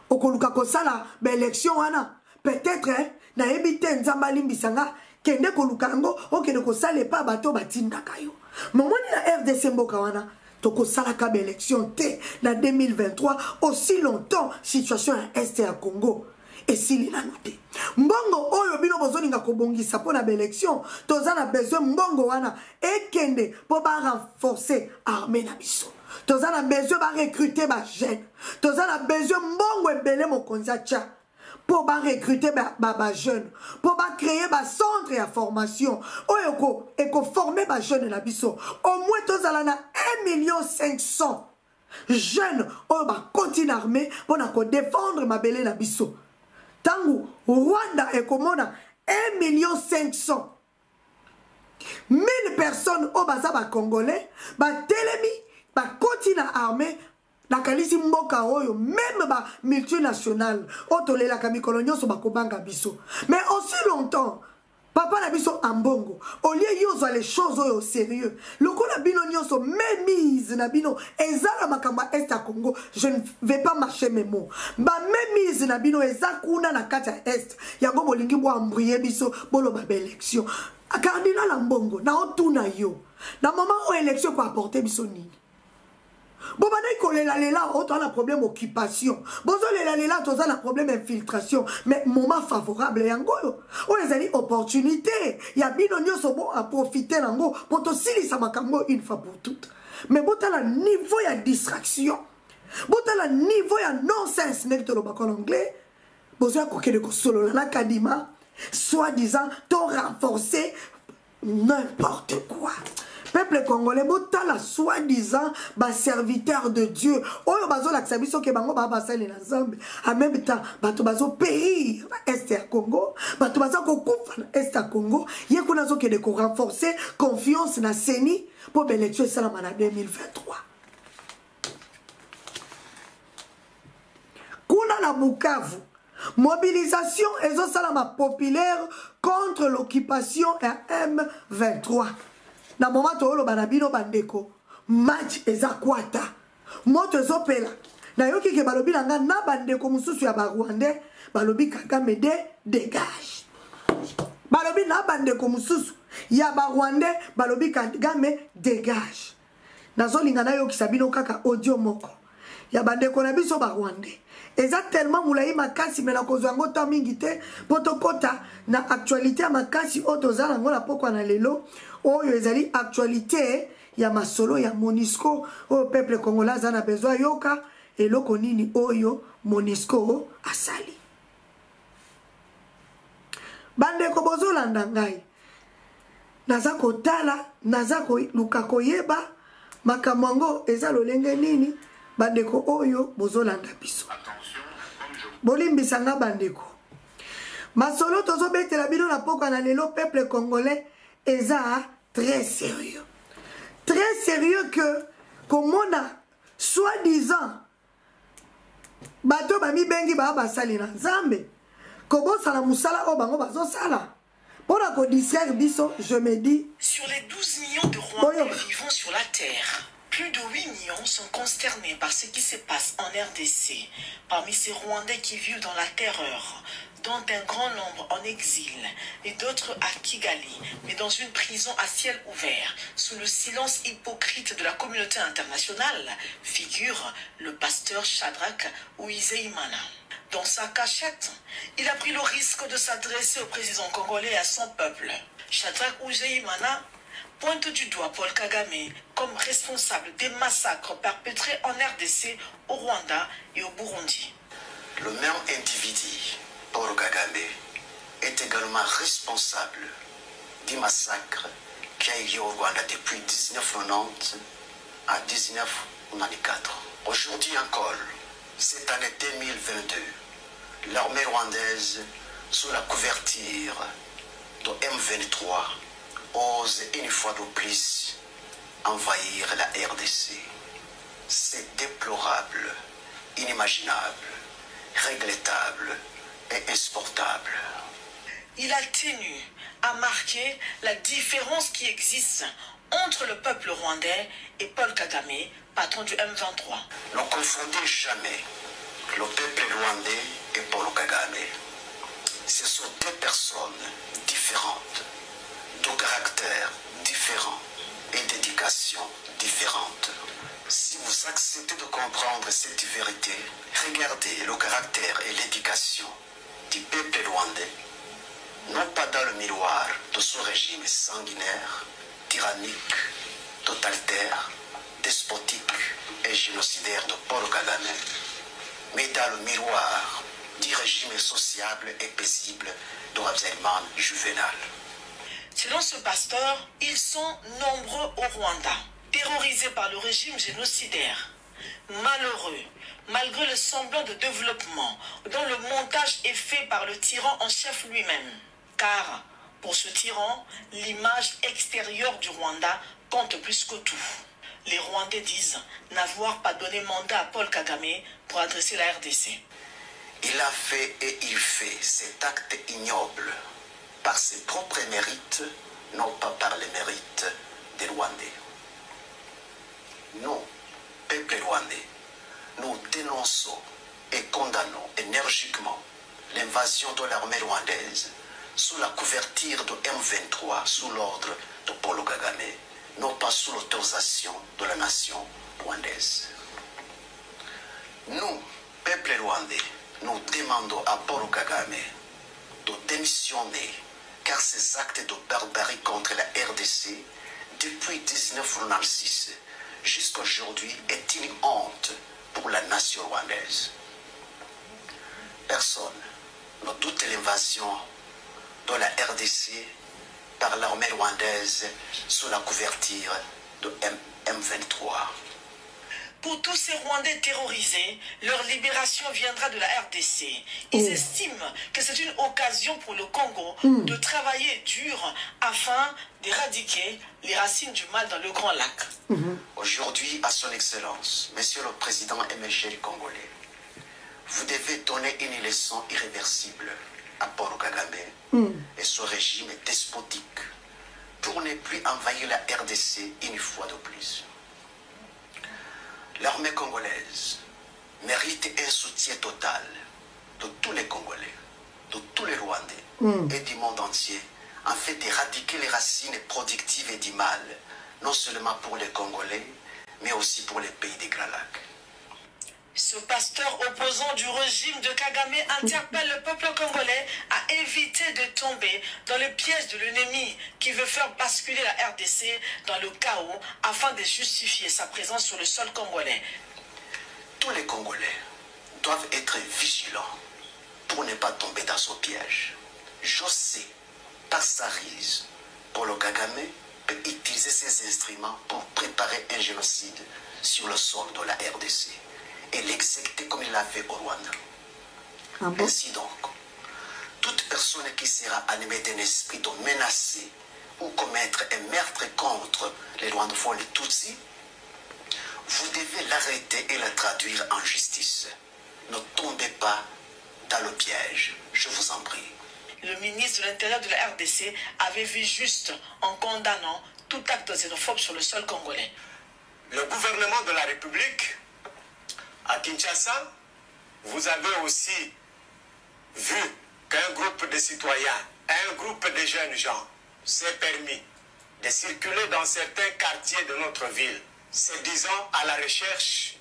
okoluka ko sala élection wana peut-être na ebite nzamba limbisanga kende koluka ngo okende ko sala pa bato batindaka yo momoni na RDC mboka wana toko salaka élection te na 2023 aussi longtemps situation à est à Congo et si la noté mbongo oyo bino bozoninga kobongisa pona élection tozana besoin mbongo wana ekende po ba renforcer armée na biso tozana besoin ba recruter ba jeune tozana besoin mbongo ebele mokonzi acha pour recruter ba jeunes pour créer ba centre ya formation oyo eko former ba jeunes na biso au moins tozala na 1,5 million jeunes oyo ba continue armée pour na ko défendre ma belé na biso tangu Rwanda ekomona 1,5 million personnes au baza ba congolais ba telemi ba continue armée la kalisi mboka oyo même ba multinational otolela ka mikolo nyonso bakobanga biso mais aussi longtemps papa na biso Ambongo au lieu yozo les choses au sérieux lokola bino nyonso mémise na bino ezala makamba est à Congo je ne vais pas marcher mes mots ba mémise na bino ezakuna na kata est yango bolingi bo embrouiller biso bolo ba élection Cardinal Ambongo, na otuna yo. Na moment où élection pour apporter bisoni. Bon, maintenant, il y a un problème d'occupation. Bon, il y a un problème d'infiltration. Mais moment favorable, il y a une opportunité. Il y a bien à profiter pour te sili une fois pour toutes. Mais bon, il y a un niveau de distraction. Bon, il y a un niveau de non-sens. En anglais, bon, il y a un solo la kadima, soi-disant, te renforcer n'importe quoi. Peuple congolais, botala soi-disant serviteur de Dieu. Oyo bazo lakisa biso ke bango ba basali na Nzambe. En même temps, bato bazo périr na Est ya Congo, bato bazo kokufa na Est ya Congo. Ye kuna zo ke de ko renforcer confiance na Seni pour l'élection salama na 2023. Kuna na Bukavu, mobilisation ezo salama populaire contre l'occupation à M23. Na moment to banabino bandeko match ezakwata moto ezopela na yoki ke balobi nanga na bandeko mususu ya Barwandais balobi Kagame dégage balobi na bandeko mususu ya Barwandais balobi Kagame dégage nazolinga na yoki sabino kaka audio moko ya bandeko na biso Barwandais eza tellement moulayi makasi me na kozwa ngo ta mingi te potokota na actualité ya makasi otoza nango na pokwa na lelo oyo ezali actualité ya masolo ya MONUSCO oyo peuple congolais za na besoin yoka eloko nini oyo MONUSCO asali bandeko bozolanda ngai naza kotala naza luka koyeba makambo yango eza lolenge nini bandeko oyo bozolanda biso bolimbisa nga bandeko masolo tozobetela bino na pokwa na lelo peuple congolais eza très sérieux que komona soi-disant bato bami bengi ba basali na Nzambe kobosala musala o bango bazosala pona ko distraire biso. Je me dis sur les 12 millions de Rwandais vivant sur la terre, plus de 8 millions sont consternés par ce qui se passe en RDC. Parmi ces Rwandais qui vivent dans la terreur, dont un grand nombre en exil et d'autres à Kigali, mais dans une prison à ciel ouvert, sous le silence hypocrite de la communauté internationale, figure le pasteur Shadrach Uwizeyimana. Dans sa cachette, il a pris le risque de s'adresser au président congolais et à son peuple. Shadrach Uwizeyimana pointe du doigt Paul Kagame comme responsable des massacres perpétrés en RDC, au Rwanda et au Burundi. Le même individu, Paul Kagame, est également responsable du massacre qui a eu au Rwanda depuis 1990 à 1994. Aujourd'hui encore, cette année 2022, l'armée rwandaise, sous la couverture de M23, ose une fois de plus envahir la RDC. C'est déplorable, inimaginable, regrettable et insupportable. Il a tenu à marquer la différence qui existe entre le peuple rwandais et Paul Kagame, patron du M23. Ne confondez jamais le peuple rwandais et Paul Kagame. Ce sont deux personnes différentes, de caractères différents et d'éducation différente. Si vous acceptez de comprendre cette vérité, regardez le caractère et l'éducation du peuple rwandais, non pas dans le miroir de ce régime sanguinaire, tyrannique, totalitaire, despotique et génocidaire de Paul Kagame, mais dans le miroir du régime sociable et paisible de Habyarimana Juvenal. Selon ce pasteur, ils sont nombreux au Rwanda, terrorisés par le régime génocidaire, malheureux, malgré le semblant de développement dont le montage est fait par le tyran en chef lui-même. Car, pour ce tyran, l'image extérieure du Rwanda compte plus que tout. Les Rwandais disent n'avoir pas donné mandat à Paul Kagame pour adresser la RDC. Il a fait et il fait cet acte ignoble par ses propres mérites, non pas par les mérites des Rwandais. Nous, peuple rwandais, nous dénonçons et condamnons énergiquement l'invasion de l'armée rwandaise sous la couverture de M23, sous l'ordre de Paul Kagame, non pas sous l'autorisation de la nation rwandaise. Nous, peuple rwandais, nous demandons à Paul Kagame de démissionner, car ces actes de barbarie contre la RDC, depuis 1996 jusqu'à aujourd'hui, est une honte pour la nation rwandaise. Personne ne doute l'invasion de la RDC par l'armée rwandaise sous la couverture de M23. Pour tous ces Rwandais terrorisés, leur libération viendra de la RDC. Ils estiment que c'est une occasion pour le Congo de travailler dur afin d'éradiquer les racines du mal dans le Grand Lac. Aujourd'hui, à son Excellence, Monsieur le Président émergé congolais, vous devez donner une leçon irréversible à Paul Kagame et son régime despotique pour ne plus envahir la RDC une fois de plus. L'armée congolaise mérite un soutien total de tous les Congolais, de tous les Rwandais et du monde entier, afin d'éradiquer les racines productives et du mal, non seulement pour les Congolais, mais aussi pour les pays des Grands Lacs. Ce pasteur opposant du régime de Kagame interpelle le peuple congolais à éviter de tomber dans le piège de l'ennemi qui veut faire basculer la RDC dans le chaos afin de justifier sa présence sur le sol congolais. Tous les Congolais doivent être vigilants pour ne pas tomber dans ce piège. Je sais, par sa ruse, Paul Kagame peut utiliser ces instruments pour préparer un génocide sur le sol de la RDC et l'exécuter comme il l'a fait au Rwanda. Ainsi donc, toute personne qui sera animée d'un esprit de menacer ou commettre un meurtre contre les Rwandophones et Tutsis, vous devez l'arrêter et la traduire en justice. Ne tombez pas dans le piège, je vous en prie. Le ministre de l'Intérieur de la RDC avait vu juste en condamnant tout acte xénophobe sur le sol congolais. Le gouvernement de la République à Kinshasa, vous avez aussi vu qu'un groupe de citoyens, un groupe de jeunes gens s'est permis de circuler dans certains quartiers de notre ville, se disant à la recherche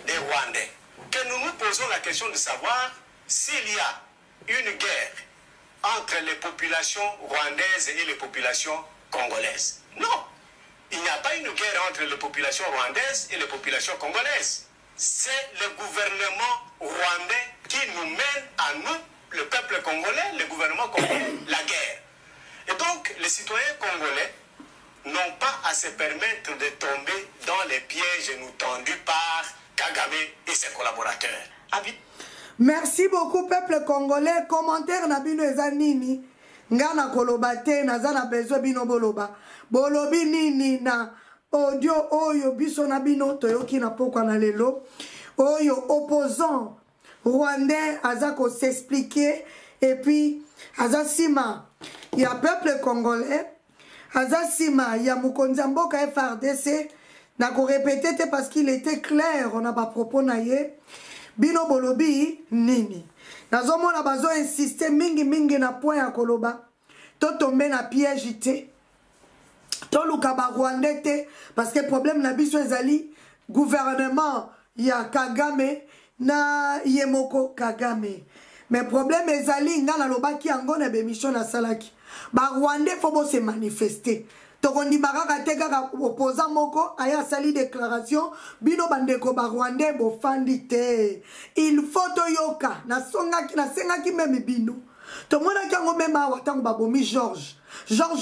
des Rwandais. Que nous nous posons la question de savoir s'il y a une guerre entre les populations rwandaises et les populations congolaises. Non, il n'y a pas une guerre entre les populations rwandaises et les populations congolaises. C'est le gouvernement rwandais qui nous mène à nous, le peuple congolais, le gouvernement congolais, la guerre. Et donc, les citoyens congolais n'ont pas à se permettre de tomber dans les pièges nous tendus par Kagame et ses collaborateurs. Merci beaucoup, peuple congolais. Commentaire na bino eza nini? Ngana koloba te, naza na besoin bino boloba. Bolobi nini na audio oyo biso na bino toyoki na pokwa na lelo. Oyo opposant rwandais azako s'expliquer et puis azasima ya peuple congolais, azasima ya mukonzi mboka FRDC. Na ko répéter parce qu'il était clair on a pas propos na ye. Bino bolobi nini? Nazomona bazo insister mingi na point ya koloba. To tomber na piège te. To luka ba Rwandais te parce que problème na biso ezali gouvernement ya Kagame na Yemoko Kagame. Mais problème ezali ngala lobaki yango na bémission na salaki. Ba Rwandais faut se manifester. Tokondi bakaka te kaka opposant moko aya sali déclaration bino bandeko ba Rwandais bo fandi te. Il faut toyoka na sengaki même bino. To mona kango même awa tango babomi Georges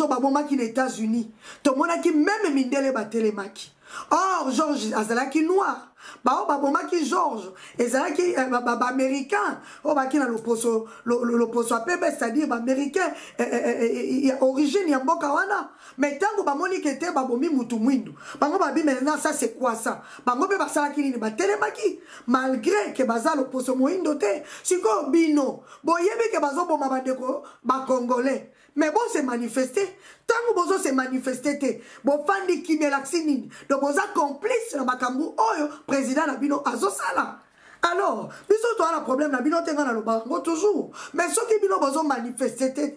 babomaki les États-Unis. To mona ki même mindele batelemaki. Or Georges azalaki noir. Ba babomaki Georges ezalaki américain. O baki na l'opposo apebe c'est-à-dire américain origine ya mboka wana. Mais tango bamoni kete babomi mutu mwindu. Bango babi maintenant ça c'est quoi ça? Bango be basalaki nini batelemaki malgré que bazalo l'opposo moindo te. Siko bino boyebi ke bazo boma bandeko ba congolais. Mais bon se manifester, tant que bozo se manifester te, bon fandi kimelaxi nini, donc boza complice na makambu oyo président na bino azosala. Alors, biso to a un problème na bino tenga na lobango toujours. Mais ce qui bino bozo manifester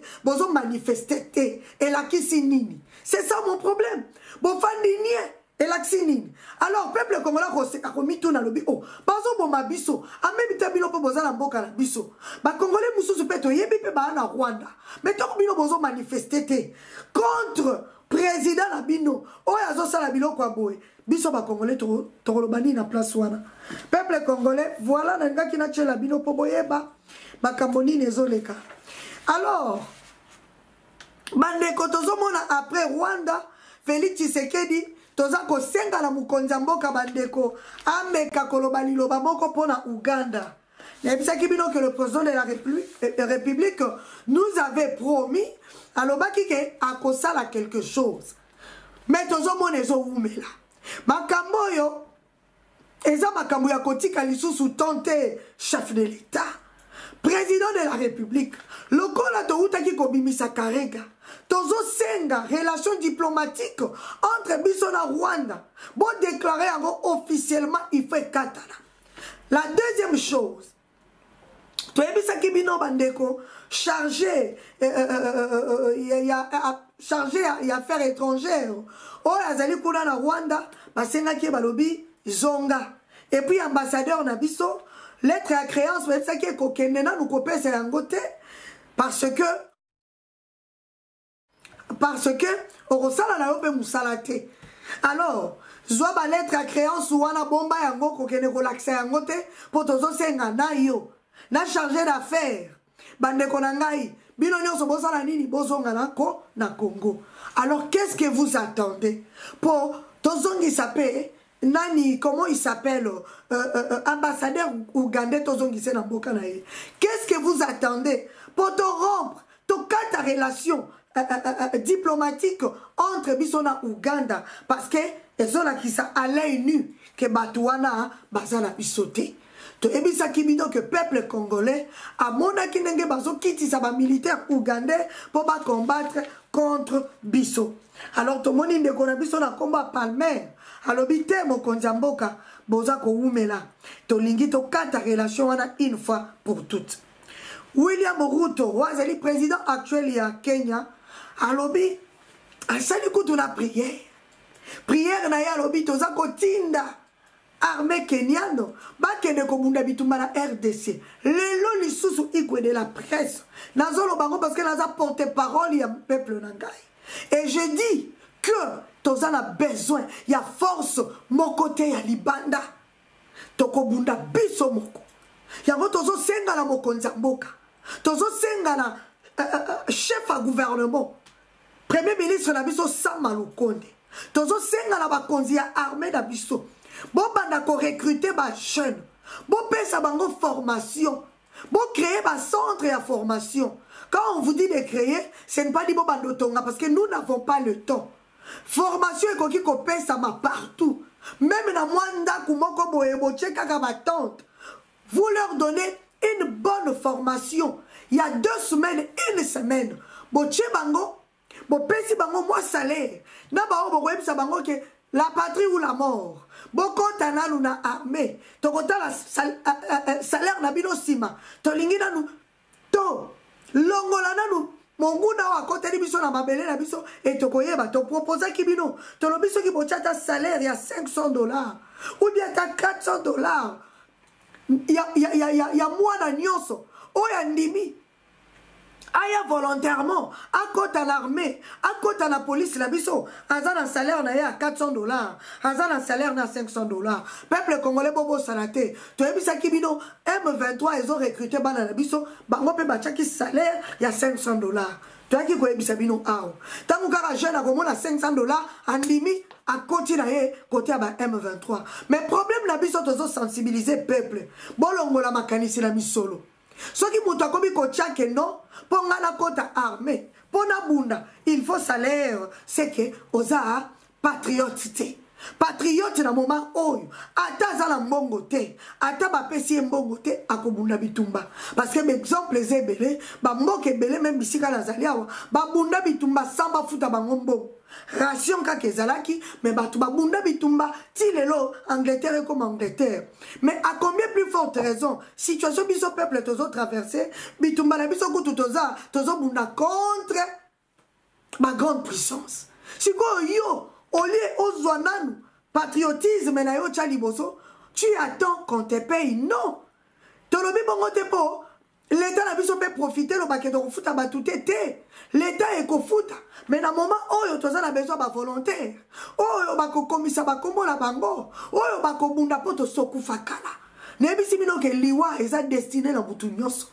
et la kisinini. C'est ça mon problème. Bon fandinier et la kisinini. Alors peuple congolais a commis tout na lobi. Oh, bazo bon ma biso. A même bita bino po boza na mboka na biso. Ba congolais mususu peto yebi pe ba na Rwanda. Mais to bino bozo manifester contre président na bino. Oh yazo sala bino kwa boy. Biso ba congolais to lobani na place wana. Peuple congolais, voilà nanga ki na tchela bino po boyeba ba kamboni nezoleka. Alors, bandeko tozomona après Rwanda, Félix Tshisekedi toza ko senga na mukonzi mboka bandeko ameka koloba liloba moko pona Uganda. Nebisaki bino que le président de la République nous avait promis alobaki ke akosala quelque chose. Mais tozomona ezowumela. Makambo yo eza makambo ya kotika lisusu tante chef de l'État, président de la République, lokola toutaki kobimisa karega, tozo senga relation diplomatique entre biso na Rwanda, bon déclarer officiellement il fait katana. La deuxième chose, toyebisaki bino bandeko chargé y affaires étrangères, o azali kuna na Rwanda, basengaki balobi zonga. Et puis ambassadeur Nabiso, lettre à créance, même ça qui est kokenena nous copé c'est yangote parce que orosala na yope musalate. Alors, zwa ba lettre à créance ou wana bomba yango kokene ko l'accès yangote pour tozo senga na yo na chargé d'affaires bande konangai bino nyonso bosala nini bozonga nako na Congo. Alors qu'est-ce que vous attendez pour tozongi sapé nani, comment il s'appelle, ambassadeur ougandais tozongise na mboka na ye. Qu'est-ce que vous attendez pour te rompre ta relation diplomatique entre Bissona Ouganda, parce que ezona qui sa à l'œil nu que batouana bazana bisoté. To ebisa kibino que peuple congolais a mona kinenge bazo kiti sa ba militaire ougandais pour ba combattre contre Bisso. Alors to moni ndeko na biso na combat Palmer. Alors bité mon konjamboka boza ko umela. To lingi to kata relation wana une fois pour toutes. William Ruto, wazali président actuel ya Kenya, alobi asali kutu na prière. Prière na ya alobi toza ko tinda armée kenyano bakende ko bunda bitumba na RDC. Lelo lisusu ikwe de la presse. Nazolo bango parce que naza porte-parole ya peuple nangai. Et je dis que toza na besoin ya force mon côté ya libanda. Toko bunda biso moko. Yango tozo senga na mokonza mboka. Tozo senga na chef à gouvernement. Premier ministre na biso Sama Lukonde. Tozo senga na bakonzi ya armée na biso. Bon banda ko recruter ba jeune. Bon pesa bango formation. Bon créer ba centre ya formation. Quand on vous dit de créer, ce n'est pas dit bon bando tonga parce que nous n'avons pas le temps. Formation et koki ko pesa ma partout. Même na mwanda kumoko boyebo cheka ka ba tante. Vous leur donnez une bonne formation. Il y a 2 semaines, 1 semaine. Boche bango, bo pesi bango moi salaire. Na ba o bo sa bango que la patrie ou la mort. Boko tanalu na armée. To kota la salaire na bino sima. To lingi na nou to longola na nou. Monguna wa kote di biso na mabele na biso et to koyeba to proposa ki bino. To lo biso ki bochata salaire ya $500 ou bien ta $400. Ya mwana nyonso oya ndimi aya volontairement à côté de l'armée, à côté de la police la biso azana salaire na ya $400, azana salaire na $500. Peuple congolais bobo sanate to ebisa kibino M23 ils ont recruté bana na biso bango pe bachaki salaire ya $500. To aki ko ebisa bino awo tangu kaka jeune akomona $500 andimi à côté na ye côté ba M23. Mais problème na biso tozo sensibiliser peuple bolongo la makanisi la misolo. Soki mutu akomi kotia ke non pour ngana kota armée pour na bunda il faut salaire c'est que oza patriote. patriote na moment oyo ata azala mbongo te ata bapesi mbongo te akobunda bitumba parce que exemple ezebele bamboka ebele même bisika nazali awa babunda bitumba sans bafuta bango mbongo ration kaka ezalaki mais bato babunda bitumba ti lelo Angleterre comme Angleterre mais à combien plus forte raison situation biso peuple tozo traverser bitumba na biso kutu tozo bunda contre ma grande puissance sikoyo yo olie ozwa nanu patriotisme na yo tcha liboso tu attends qu'on te paye non tolobi bongo te po l'état na biso peut profiter lo baketo kofuta batute te l'état ekofuta mais na moment oyo toza na besoin ba volontaire oyo bakokomisa bakombo na bango oyo bakobunda po tosokufa kala nebisi bino ke liwa eza destiné na mutu nyonso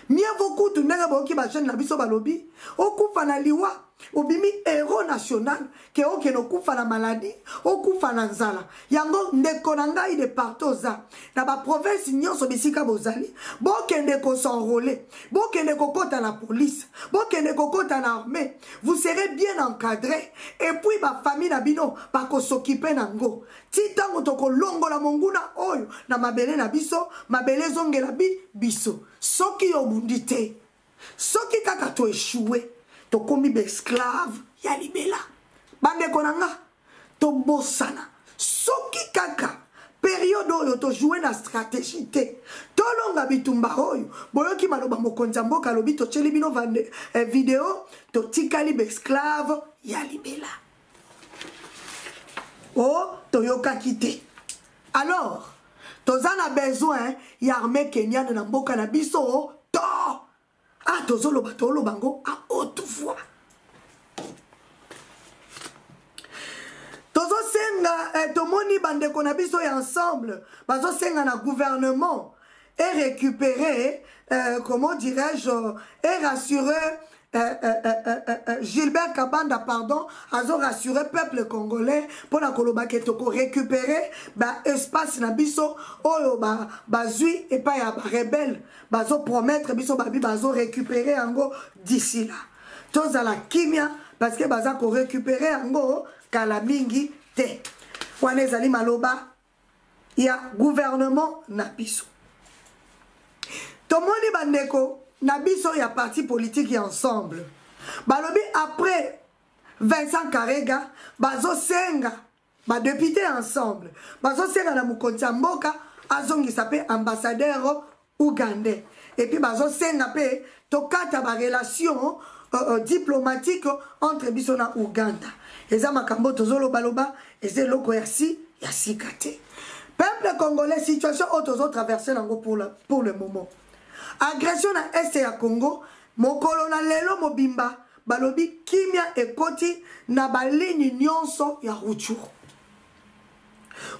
mieux beaucoup tu ndenge boki ba jeune na biso balobi okufa na liwa obimi héros national ke okeno kufa na maladie okufa na nzala yango ndeko na ngai de partoza na ba province nyonso bisika bozali bokende ko s'enrôler bokende ko kota na police bokende ko kota na armée vous serez bien encadré et puis ba famille na bino ba ko s'occuper nango titango to ko longola monguna oyo na mabele na biso mabele zongela biso soki obundi te soki kaka to échoué to komi esclave ya libela bandeko nanga to bosana soki kaka période oyo to jouer na stratégie te to longa bitumba oyo boyoki maloba mokonza mboka lobi to cheli bino vidéo to tikali esclave ya libela oh to yokaki te alors toza na besoin ya armée kenyane na mboka na biso to ah tozoloba tolobango à haute voix tozosenga tomoni bandeko na biso ya ensemble bazosenga na gouvernement et récupérer comment dirais-je et rassurer Gilbert Kabanda pardon azo rassurer peuple congolais pour la koloba ke toko récupérer ba espace na biso oyo ba zui et pas ya ba rebelle bazo promettre biso babi bazo récupérer ango d'ici là toza la kimia parce que baza ko récupérer ango kala mingi te wana ezali maloba ya gouvernement na biso tomoni bandeko na biso ya parti politique ya ensemble balobi après Vincent Karega bazo senga ba député ensemble bazo senga na mukonzi mboka azongisa pe ambassadeur ougandais et puis bazo senga pe tokata ba relation diplomatique entre biso na Ouganda eza makambo tozolo baloba eze loko ya sikate peuple congolais situation auto traverser nango pour le moment agression na este ya Congo mokolo na lelo mobimba balobi kimia ekoti na balini nyonso ya Rutshuru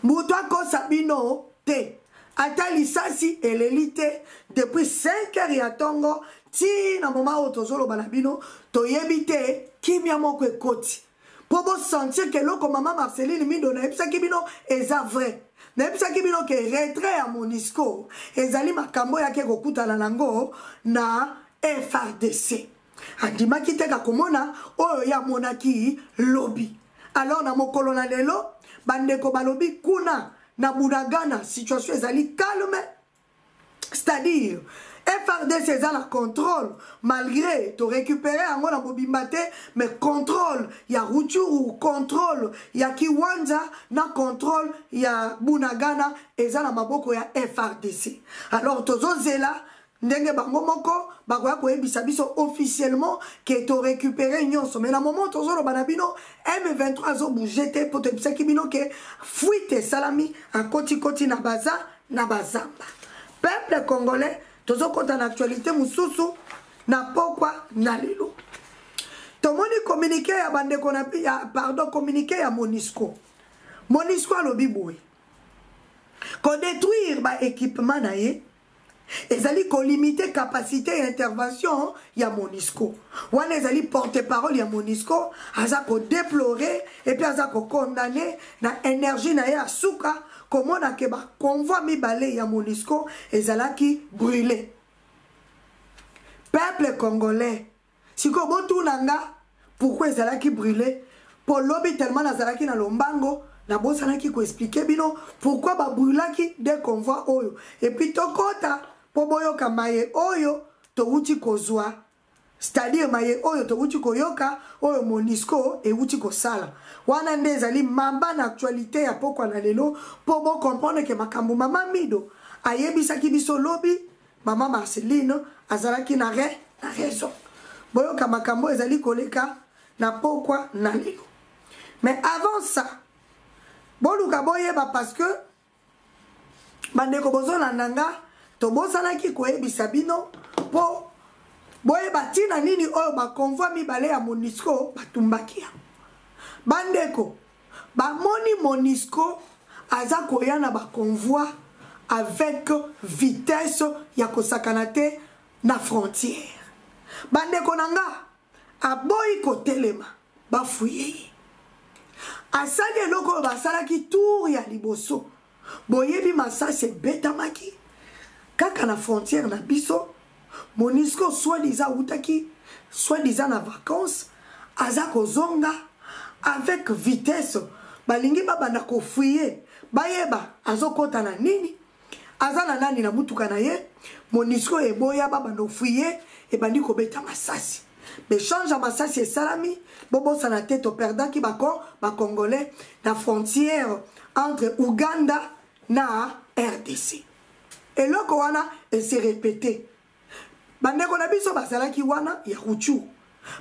mutu akosa bino te ata lisasi eleli te depuis 5 heures ya tongo ti na moma oyo tozoloba na bino toyebi te kimia moko ekoti po bosentir ke loko mama Marceline Mindo nayebisaki bino eza vrai nayebisaki bino ke retrait ya MONUSCO ezali makambo yake kokutana nango na FRDC andimaki te komona oyo ya monaki lobi alors na mokolo na lelo bandeko balobi kuna na Bunagana situation ezali calme c'est-à-dire FRDC eza na contrôle malgré to récupérer ango na mobimba te mais contrôle ya Rutshuru contrôle ya Kiwanja na contrôle ya Bunagana eza na maboko ya FRDC alors tozozela ndenge bango moko bakoya koyebisa biso officiellement ke to récupérer nyonso mais na moment tozoloba na bino M23 zo bouger te po tebisaki bino ke fuite salami akoti na bazamba peuple congolais tozo konta na actualité mususu na pokwa na lelo tomoni communiqué ya bandeko na pardon communiqué ya MONUSCO alobi boye ko détruire ba équipement na ye ezali ko limiter capacité d'intervention ya MONUSCO wana ezali porte-parole ya MONUSCO aza ko déplorer et puis aza ko condamner na énergie na ye asuka komona ke ba convoi mibale ya MONUSCO ezalaki brûlé peuple congolais siko botunanga pourquoi ezalaki brûlé pour lobi tellement nazalaki na lombango na bosanaki ko expliquer bino pourquoi ba brûlaki des convois oyo et puis tokota po boyoka maye oyo to uti kozwa c'est-à-dire maye oyo to uti koyoka oyo Monisco et uti kosala wana ndezali mamba na actualité ya pokwa na lelo po bo comprendre que makambo mama Mido ayebisaki biso lobi mama Marceline azalaki na raison boyoka makambo ezali koleka na pokwa na lelo. Mais avant ça boluka boyeba parce que bandeko bozona nanga to bozalaki koyebisa bino po boyeba tina nini oyo ba convoi mibale ya Monisco batumbaki ya bandeko bamoni Monisco aza koya na ba convoi avec vitesse ya kosakana te na frontière bandeko nanga aboyi kotelema bafuye asali eloko basalaki tour ya liboso boyebi masasi ebetamaki kaka na frontière na biso Monisco soi-disant utaki soi-disant na vacances aza kozonga avec vitesse balingi babanda kofuye bayeba azokota na nini aza na nani na mutuka na ye Monisco eboya babanda kofuye ebandi kobeta masasi Béchange à Massassi et Salami, Bobo Sanate to perdant qui bako, ba Congolais, la frontière entre Ouganda na RDC. Et là, Kowana, elle s'est répétée. Bande konabiso basalaki wana ya Ruchu.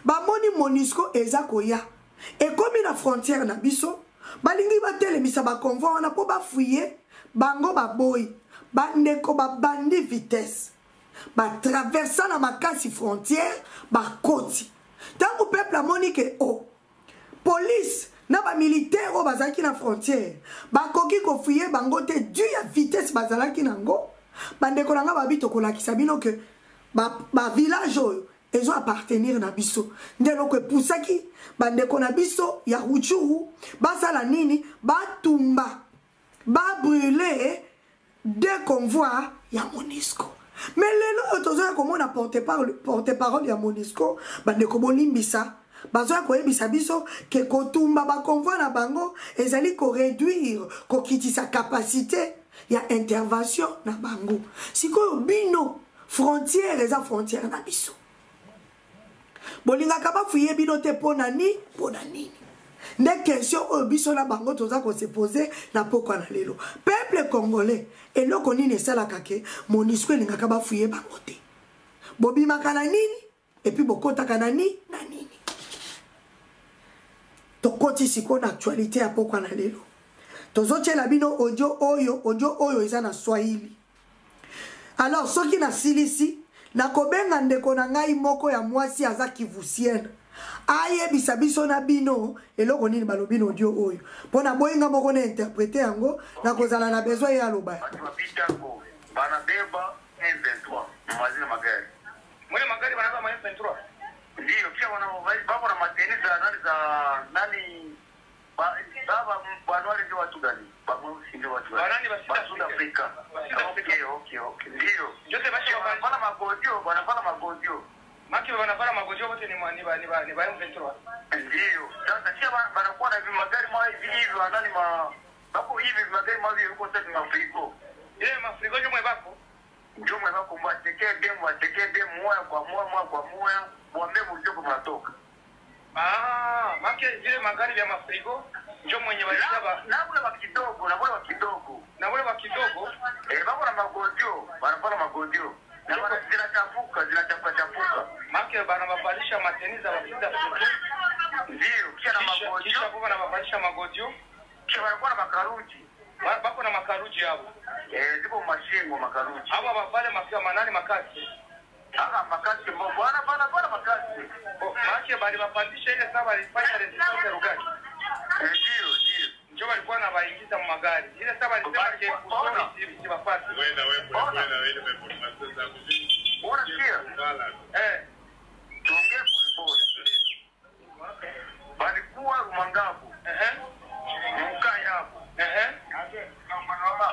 Ba moni Monisco ezakoya. Et comme la frontière na biso, balingi batele misa ba convoi wana po ba fouiller, bango ba boy, bande ko ba bandi vitesse. Ba traversant la makasi frontière ba koti tant peuple a moni que oh police na ba militaire o bazaki na frontière ba koki ko fuyer bango te dû ya vitesse bazalaki nango bande ko nanga ba bito ko lakisa bino que ba village oyo ezo appartenir na biso ndelo ko pusaki bande ko na biso ya Ruchuru basala nini ba tumba ba brûler deux convois ya Monisco. Mais les autres, comment on a porte-parole de Monisco, bande kobo limbisa, bazoya koyebisa biso ke kotumba ba convoi na bango ezali ko réduire ko kiti sa capacité ya intervention na bango. Siko bino frontière eza frontière na biso. Bolinga kaba fuye bino te pona nini. Des questions au biso na bango toza ko se poser na pokwa na lelo. Peuple congolais et lo koni ne sala kake Monisco linga kaba fuye bango te. Bobi makana nini et puis bokota kana nini. To koti siko na actualité ya pokwa na lelo. Tozo tshela bino audio oyo eza na Swahili. Alors soki na silisi na kobenga ndeko na ngai moko ya mwasi aza kivusienne. Aye bisabiso na bino eloko nini balobino audio oyo pona boyinga moko na interpréter yango na kozala na besoin ya loba bana beba M23 mazina magari mwele magari bana ba M23 ndio pia wana baba na mateni za nani baba bwana ndio watu gani baba ndio watu gani nani basi Afrika okay ndio yote basi wanafanya magodio Maki wanafanya magonjwa wote ni ba M23. Ndio. Sasa kia banakuwa na magari mwa hivi wanani bako hivi magari mwa yuko sasa mafriko. Mafriko ndio bako. Ndio bako mwatekee demo moja kwa moja mwambie mjoko mnatoka. Maki vile magari ya mafriko ndio mwenye walisaba. Na wale wa kidogo. Bako na magonjwa, wanafanya magonjwa. Na zinachafuka. Maki bana mabadilisha mateniza wakiza futu. Ndio, kisha na magodio. Kisha baba na mabadilisha magodio. Kisha wanakuwa na makaruji. Bako na makaruji hapo. Zipo mashingo makaruji. Hapa bafale mafia manani makasi. Makasi mbona bana makasi. Maki bali mapandisha ile saba alifanya resistance rugani. Ndio walikuwa na baingiza magari. Ile saba alisema ke kusoma hivi sibafati. Wewe information za kuzini. Bora kia. Tuongee pole. Balikuwa Rumangabu. Mkai hapo.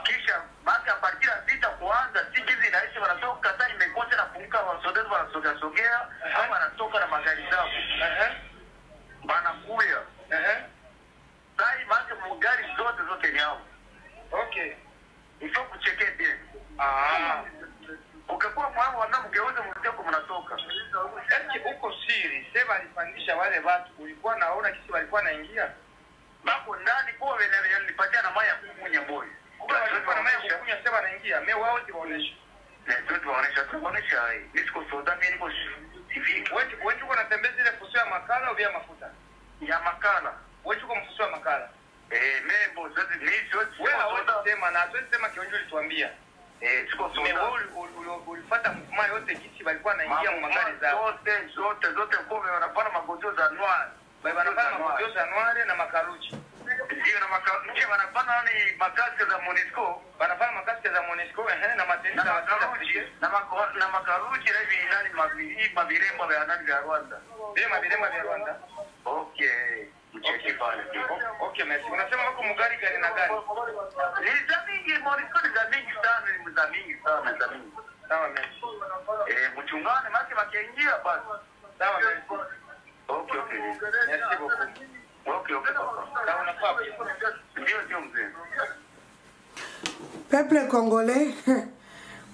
Kisha basi apartia vita kuanza sikizi naishi wanatoka sasa imekosa na punguka wasodezi wanasogea ama wanatoka na magari zao. Bana kuya. Sai basi gari zote ni hao. Okay. Il faut kucheke bien. Ukikuwa mwao wana mgeuze mteko mnatoka. Eti uko siri, sema alipandisha wale watu, ulikuwa naona kisi walikuwa naingia? Bako ndani kwa nilipatia na maya kukunya boy. Kwa walikuwa na maya kukunya sema naingia, mimi wao tiwaonesha. Tuwaonesha hii. Niko soda mimi niko civil. Wewe uko natembeza ile fuso ya makala au vya mafuta? Ya makala. Wewe uko mfuso ya makala. Membo zote ni zote. Wewe hautasema na zote sema kionjo ulituambia. Siko soda. Ulifuata mfuma yote kisi walikuwa naingia mu magari zao. Zote kwa wanapana magojo za noir. Wanapana magojo za noir na makaruchi. Ndio na makaruchi wanapana ni makaske za Monisco. Wanapana makaske za Monisco na matenda za makaruchi. Na makaruchi hivi nani mavirembo vya nani vya Rwanda. Ndio mavirembo vya Rwanda. Okay. Mcheki pale. Okay, merci. Unasema wako mugari gari na gari. Ni za mingi Monisco ni za mingi sana, ni za mingi sana, za mingi. Sawa merci. Mchungane maki makiingia basi. Sawa merci. Okay. Merci beaucoup. Okay. Sawa unafaa. Ndio mzee. Peuple congolais.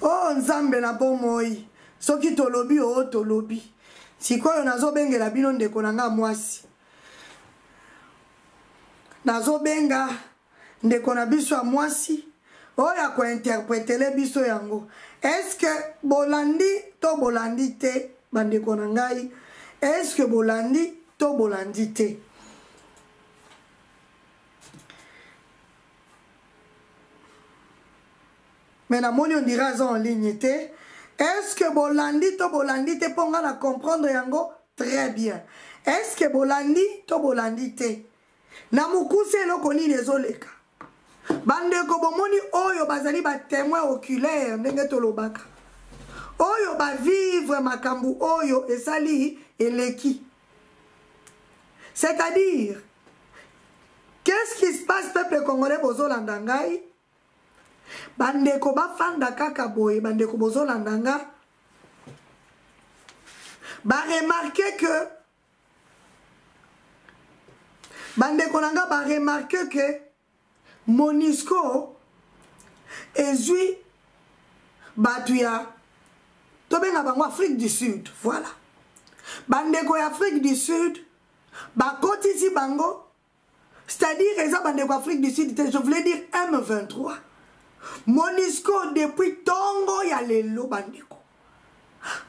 Oh nzambe na bomoi. Soki tolobi o tolobi. Sikoyo nazobengela bino ndeko nanga mwasi. Nazobenga ndeko na biso ya mwasi. Oya ko interpréter biso yango. Est-ce que bolandi to bolandi te bandeko na ngai? Est-ce que bolandi to bolandi te? Mais na moni on dira en ligne te. Est-ce que bolandi to bolandi te ponga na comprendre yango? Très bien. Est-ce que bolandi to bolandi te? Na mukuse loko ni nezoleka. Bandeko bomoni oyo bazali ba témoin oculaire ndenge tolobaka. Oyo ba vivre makambu oyo esali eleki. C'est-à-dire, qu'est-ce qui se passe peuple congolais bozolanda ngai? Bandeko bafanda kaka boye bandeko bozolanda nga. Ba remarquer que bandeko nanga ba remarquer que Monisco ezui batuya tobenga bango Afrique du Sud, voilà. Bandeko ya Afrique du Sud bakotisi bango, c'est-à-dire eza bandeko Afrique du Sud, je voulais dire M23. Monisco depuis tongo ya lelo bandeko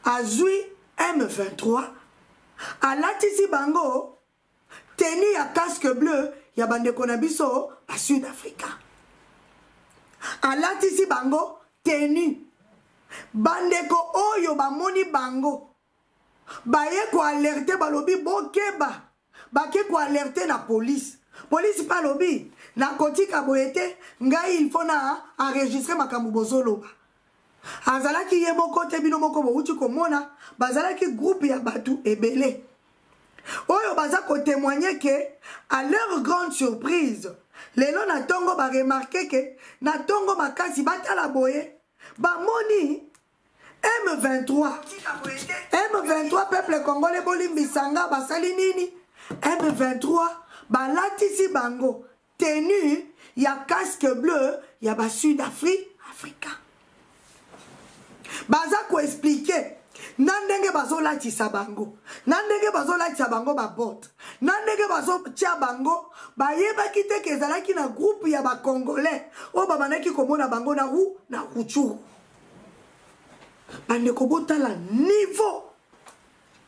azui M23 alatisi bango teni ya casque bleu ya bandeko na biso ba Sud Africa. Alatisi bango teni bandeko oyo bamoni bango baye ko alerter balobi bokeba bake ko alerter na police. Police pa lobi na kotika boyete ngai il faut na enregistrer makambu bozoloba. Azalaki ye moko te bino moko bouti komona bazalaki groupe ya batu ebele. Oyo baza ko témoigner que à leur grande surprise lelo na tongo ba remarquer que na tongo makasi batala boye ba moni M23 peuple congolais bolimbisanga basali nini M23 balatisi bango tenu ya casque bleu ya ba Sud Africa. Baza ko expliquer nandenge bazolatisa bango, nandenge bazolatisa bango ba bot, nandenge bazotia bango bayebaki te ke ezalaki na groupe ya ba congolais o babanaki komona bango na Rutshuru. Bandeko botala niveau.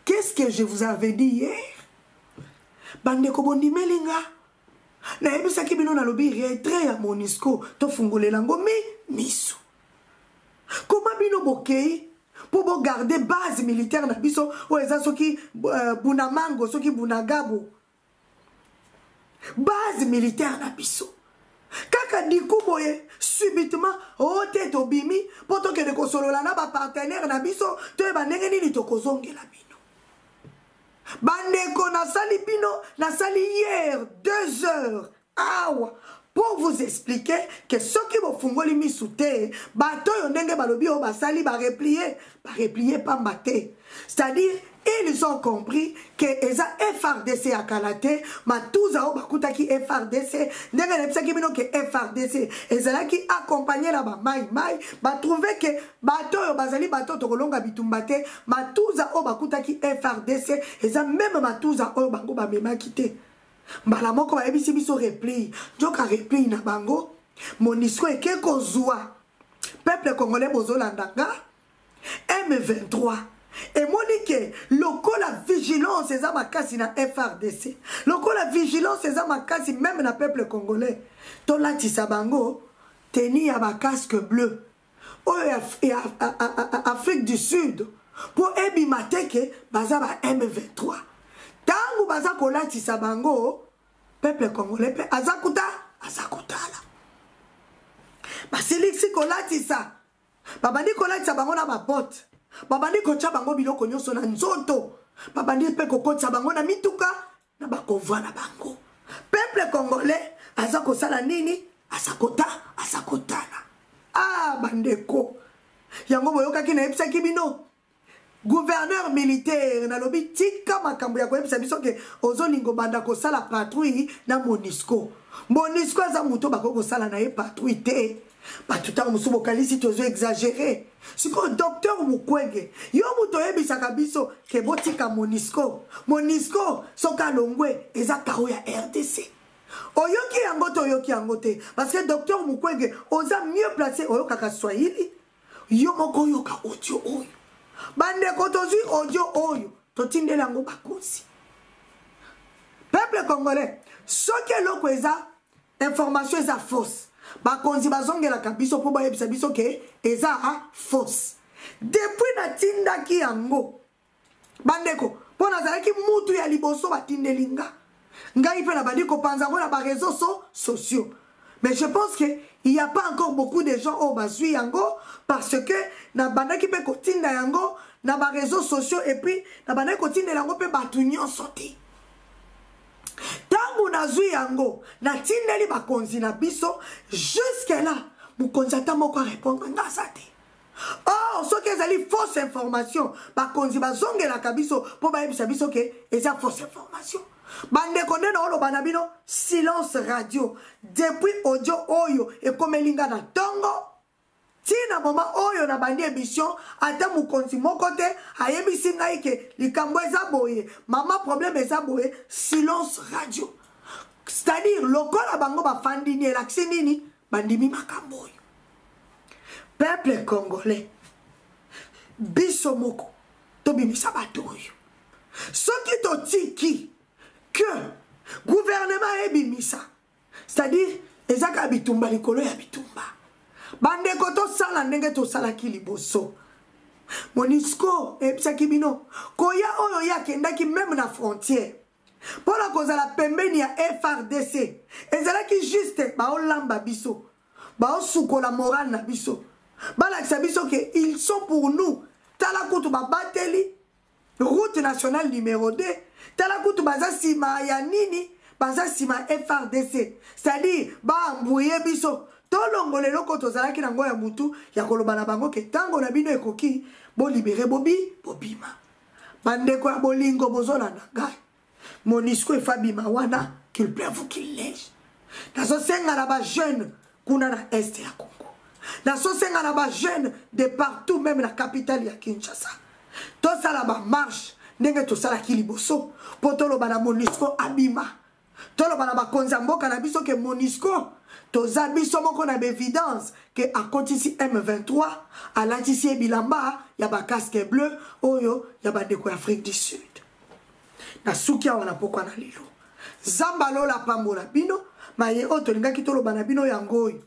Qu'est-ce que je vous avais dit hier? Bandeko bondimelinga na ebisaki bino na lobi retrait ya Monisco to fungolela ngo miso. Comment bino bokei pour garder base militaire na biso o eza soki Bunamango soki Bunagabo base militaire na biso kaka dikuboye subitement o tete obimi poto ke de kosolola na ba partenaire na biso to ba ndenge nini to kozongela bino bandeko nasali bino nasali hier 2 heures awa pour vous expliquer que ce qui vous fungoli misute bato yo ndenge balobi o basali ba replier pambate, c'est-à-dire ils ont compris que eza FRDC à Kalate, Matouza o bakutaki FRDC, ndenge na bisaki bino que FRDC, ezalaki accompagné la ba mai, ba trouvé que bato yo bazali bato to kolonga bitumbate, Matouza o bakutaki FRDC, eza même Matouza o bango ba memaki te. Mbala moko ba ebisi biso repli, joka repli na bango, MONUSCO eke kozwa. Peuple congolais bozolandanga, M23. Et Monique, la vigilance c'est ma casse na FRDC. La vigilance c'est ma casse même na peuple congolais. Tola tisabango teni ya ba casque bleu. Et Afrique du Sud pour ebimateke baza ba M23. Tangu baza kola tisabango peuple congolais pe azakuta la. Basiliksi kola tisa. Babandi kola tisa bango na ba botte. Babandi kocha bango biloko nyonso na nzoto. Babandi pe kokotsa bango na mituka na bakova na bango. Peuple congolais aza kosala nini? Asakotana. Ah bandeko. Yango boyokaki na ebisaki bino. Gouverneur militaire na lobi tika makambo ya koyebisa biso ke ozolingo banda kosala patrouille na MONUSCO. MONUSCO aza muto bako kosala na ye patrouille te. Batuta musubo kalisi tozo exagéré. Siko docteur Mukwege yo muto yebisaka biso ke botika MONUSCO. MONUSCO soka longwe eza kao ya RDC. Oyoki yango to oyoki yango te parce que docteur Mukwege oza mieux placé oyoka ka Swahili. Yo moko yoka audio oyo. Bande kotozui audio oyo totindela yango bakosi. Peuple congolais soki loko eza information eza fausse. Bakonzi bazongela kabiso po bayebisa biso ke eza fausse. Depuis na tindaki yango bandeko pona zalaki mutu ya liboso batindelinga ngai pe na bandi ko panza ngo na ba réseaux sociaux. Mais je pense que il y a pas encore beaucoup de gens au bazui yango parce que na bandaki pe ko tinda yango na ba réseaux sociaux et puis na bandaki ko tinda yango pe batu nyonso te. Tangu na zui yango na tindeli bakonzi na biso jusque là mukonzi ata moko répondre ngasa te. Oh soki ezali fausse information bakonzi bazongela kabiso po bayebisa biso ke eza fausse information. Bandeko nde na oloba na bino silence radio depuis audio oyo ekomelinga na tongo tina mama oyo na bandi émission ata mukonzi moko te ayebisi ngai ke likambo eza boye mama problème eza boye silence radio. C'est-à-dire lokola bango bafandi ni elakisi nini bandimi makambo oyo. Peuple congolais biso moko tobimisa bato oyo soki totiki que gouvernement ebimisa c'est-à-dire ezaka bitumba likolo ya bitumba bandeko tosala ndenge tosalaki liboso. MONUSCO ebisaki bino koya oyo yakendaki même na frontière pona kozala pembeni ya FRDC ezalaki juste baolamba biso baosukola morale na biso balakisa biso ke ils sont pour nous tala kutu babateli route nationale numéro 2 tala kutu baza sima ya nini baza sima FRDC c'est-à-dire baambouye biso tolongole loko tozalaki nango ya mutu ya koloba na bango ke tango na bino ekoki bo libéré bobima bandeko ya bolingo bozolanda ngai MONUSCO efabima wana qu'il pleuve ou qu'il neige nazo senga na ba jeune kuna na est ya Congo nazo senga na ba jeune de partout même la capitale ya Kinshasa tosala ba marche ndenge tosala kiliboso po toloba na MONUSCO abima toloba na bakonza mboka na biso ke MONUSCO toza biso moko na évidence que a kotisi M23 alatisi bilamba ya ba casque bleu oyo ya bandeko ya Afrique du Sud na suki wana pokwa na lilo zambalo la pambola bino maye oto lingaki toloba na bino yango oyo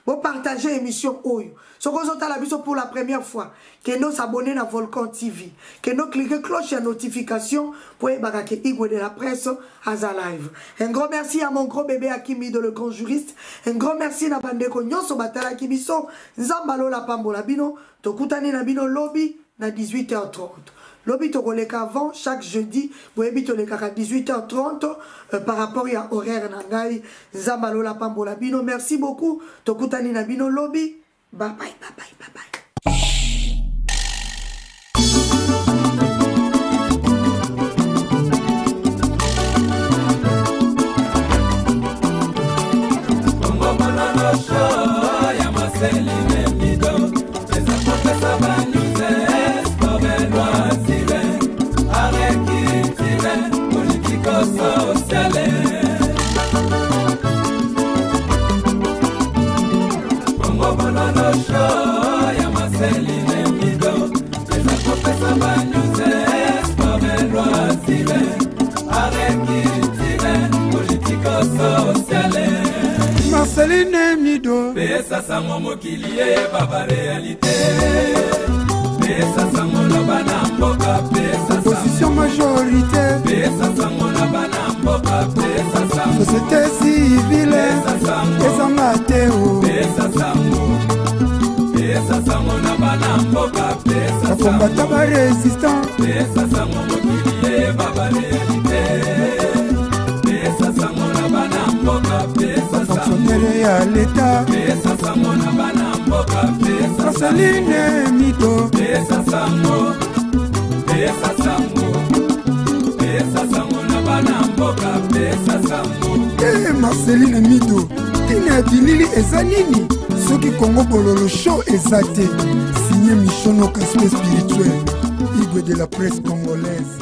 bo partager émission oyo soko zotala biso pour la première fois que nous s'abonner na Volcan TV que nous cliquer cloche à notification pour ebaka ke Igwe de la presse aza live. Un grand merci à mon gros bébé Akimi de le grand juriste. Un grand merci na bandeko nyonso batala kibiso zambalo la pambola bino tokutani na bino lobby na 18h30. Lobby tokoleka avant chaque jeudi, vous habitez le 18h30 par rapport à horaire nangai zambalo la pambola bino. Merci beaucoup. Tokutani na bino lobby. Bye bye bye bye bye bye. culture, agriculture, politico-sociale. Marceline Mido. Pesa sango mokili baba réalité. Pesa sango na bana mboka, pesa sango. Opposition majorité. Pesa sango na bana mboka, pesa sango. Société civile. Pesa sango. Pesa Mateo. Pesa sango. Pesa sango na bana mboka, pesa sango. Combattant ba résistant. Pesa sango mokili baba réalité. Pesa sango na bana mboka, pesa sango. Fonctionnaire ya l'État. Pesa sango na bana mboka, pesa sango. Marceline Mido. Pesa sango. Pesa sango. Pesa sango na bana mboka, pesa sango. Marceline Mido. Tina bilili eza nini? Soki Congo Bololo show eza te. Signé Michono Caspe spirituel. Igwe de la presse congolaise.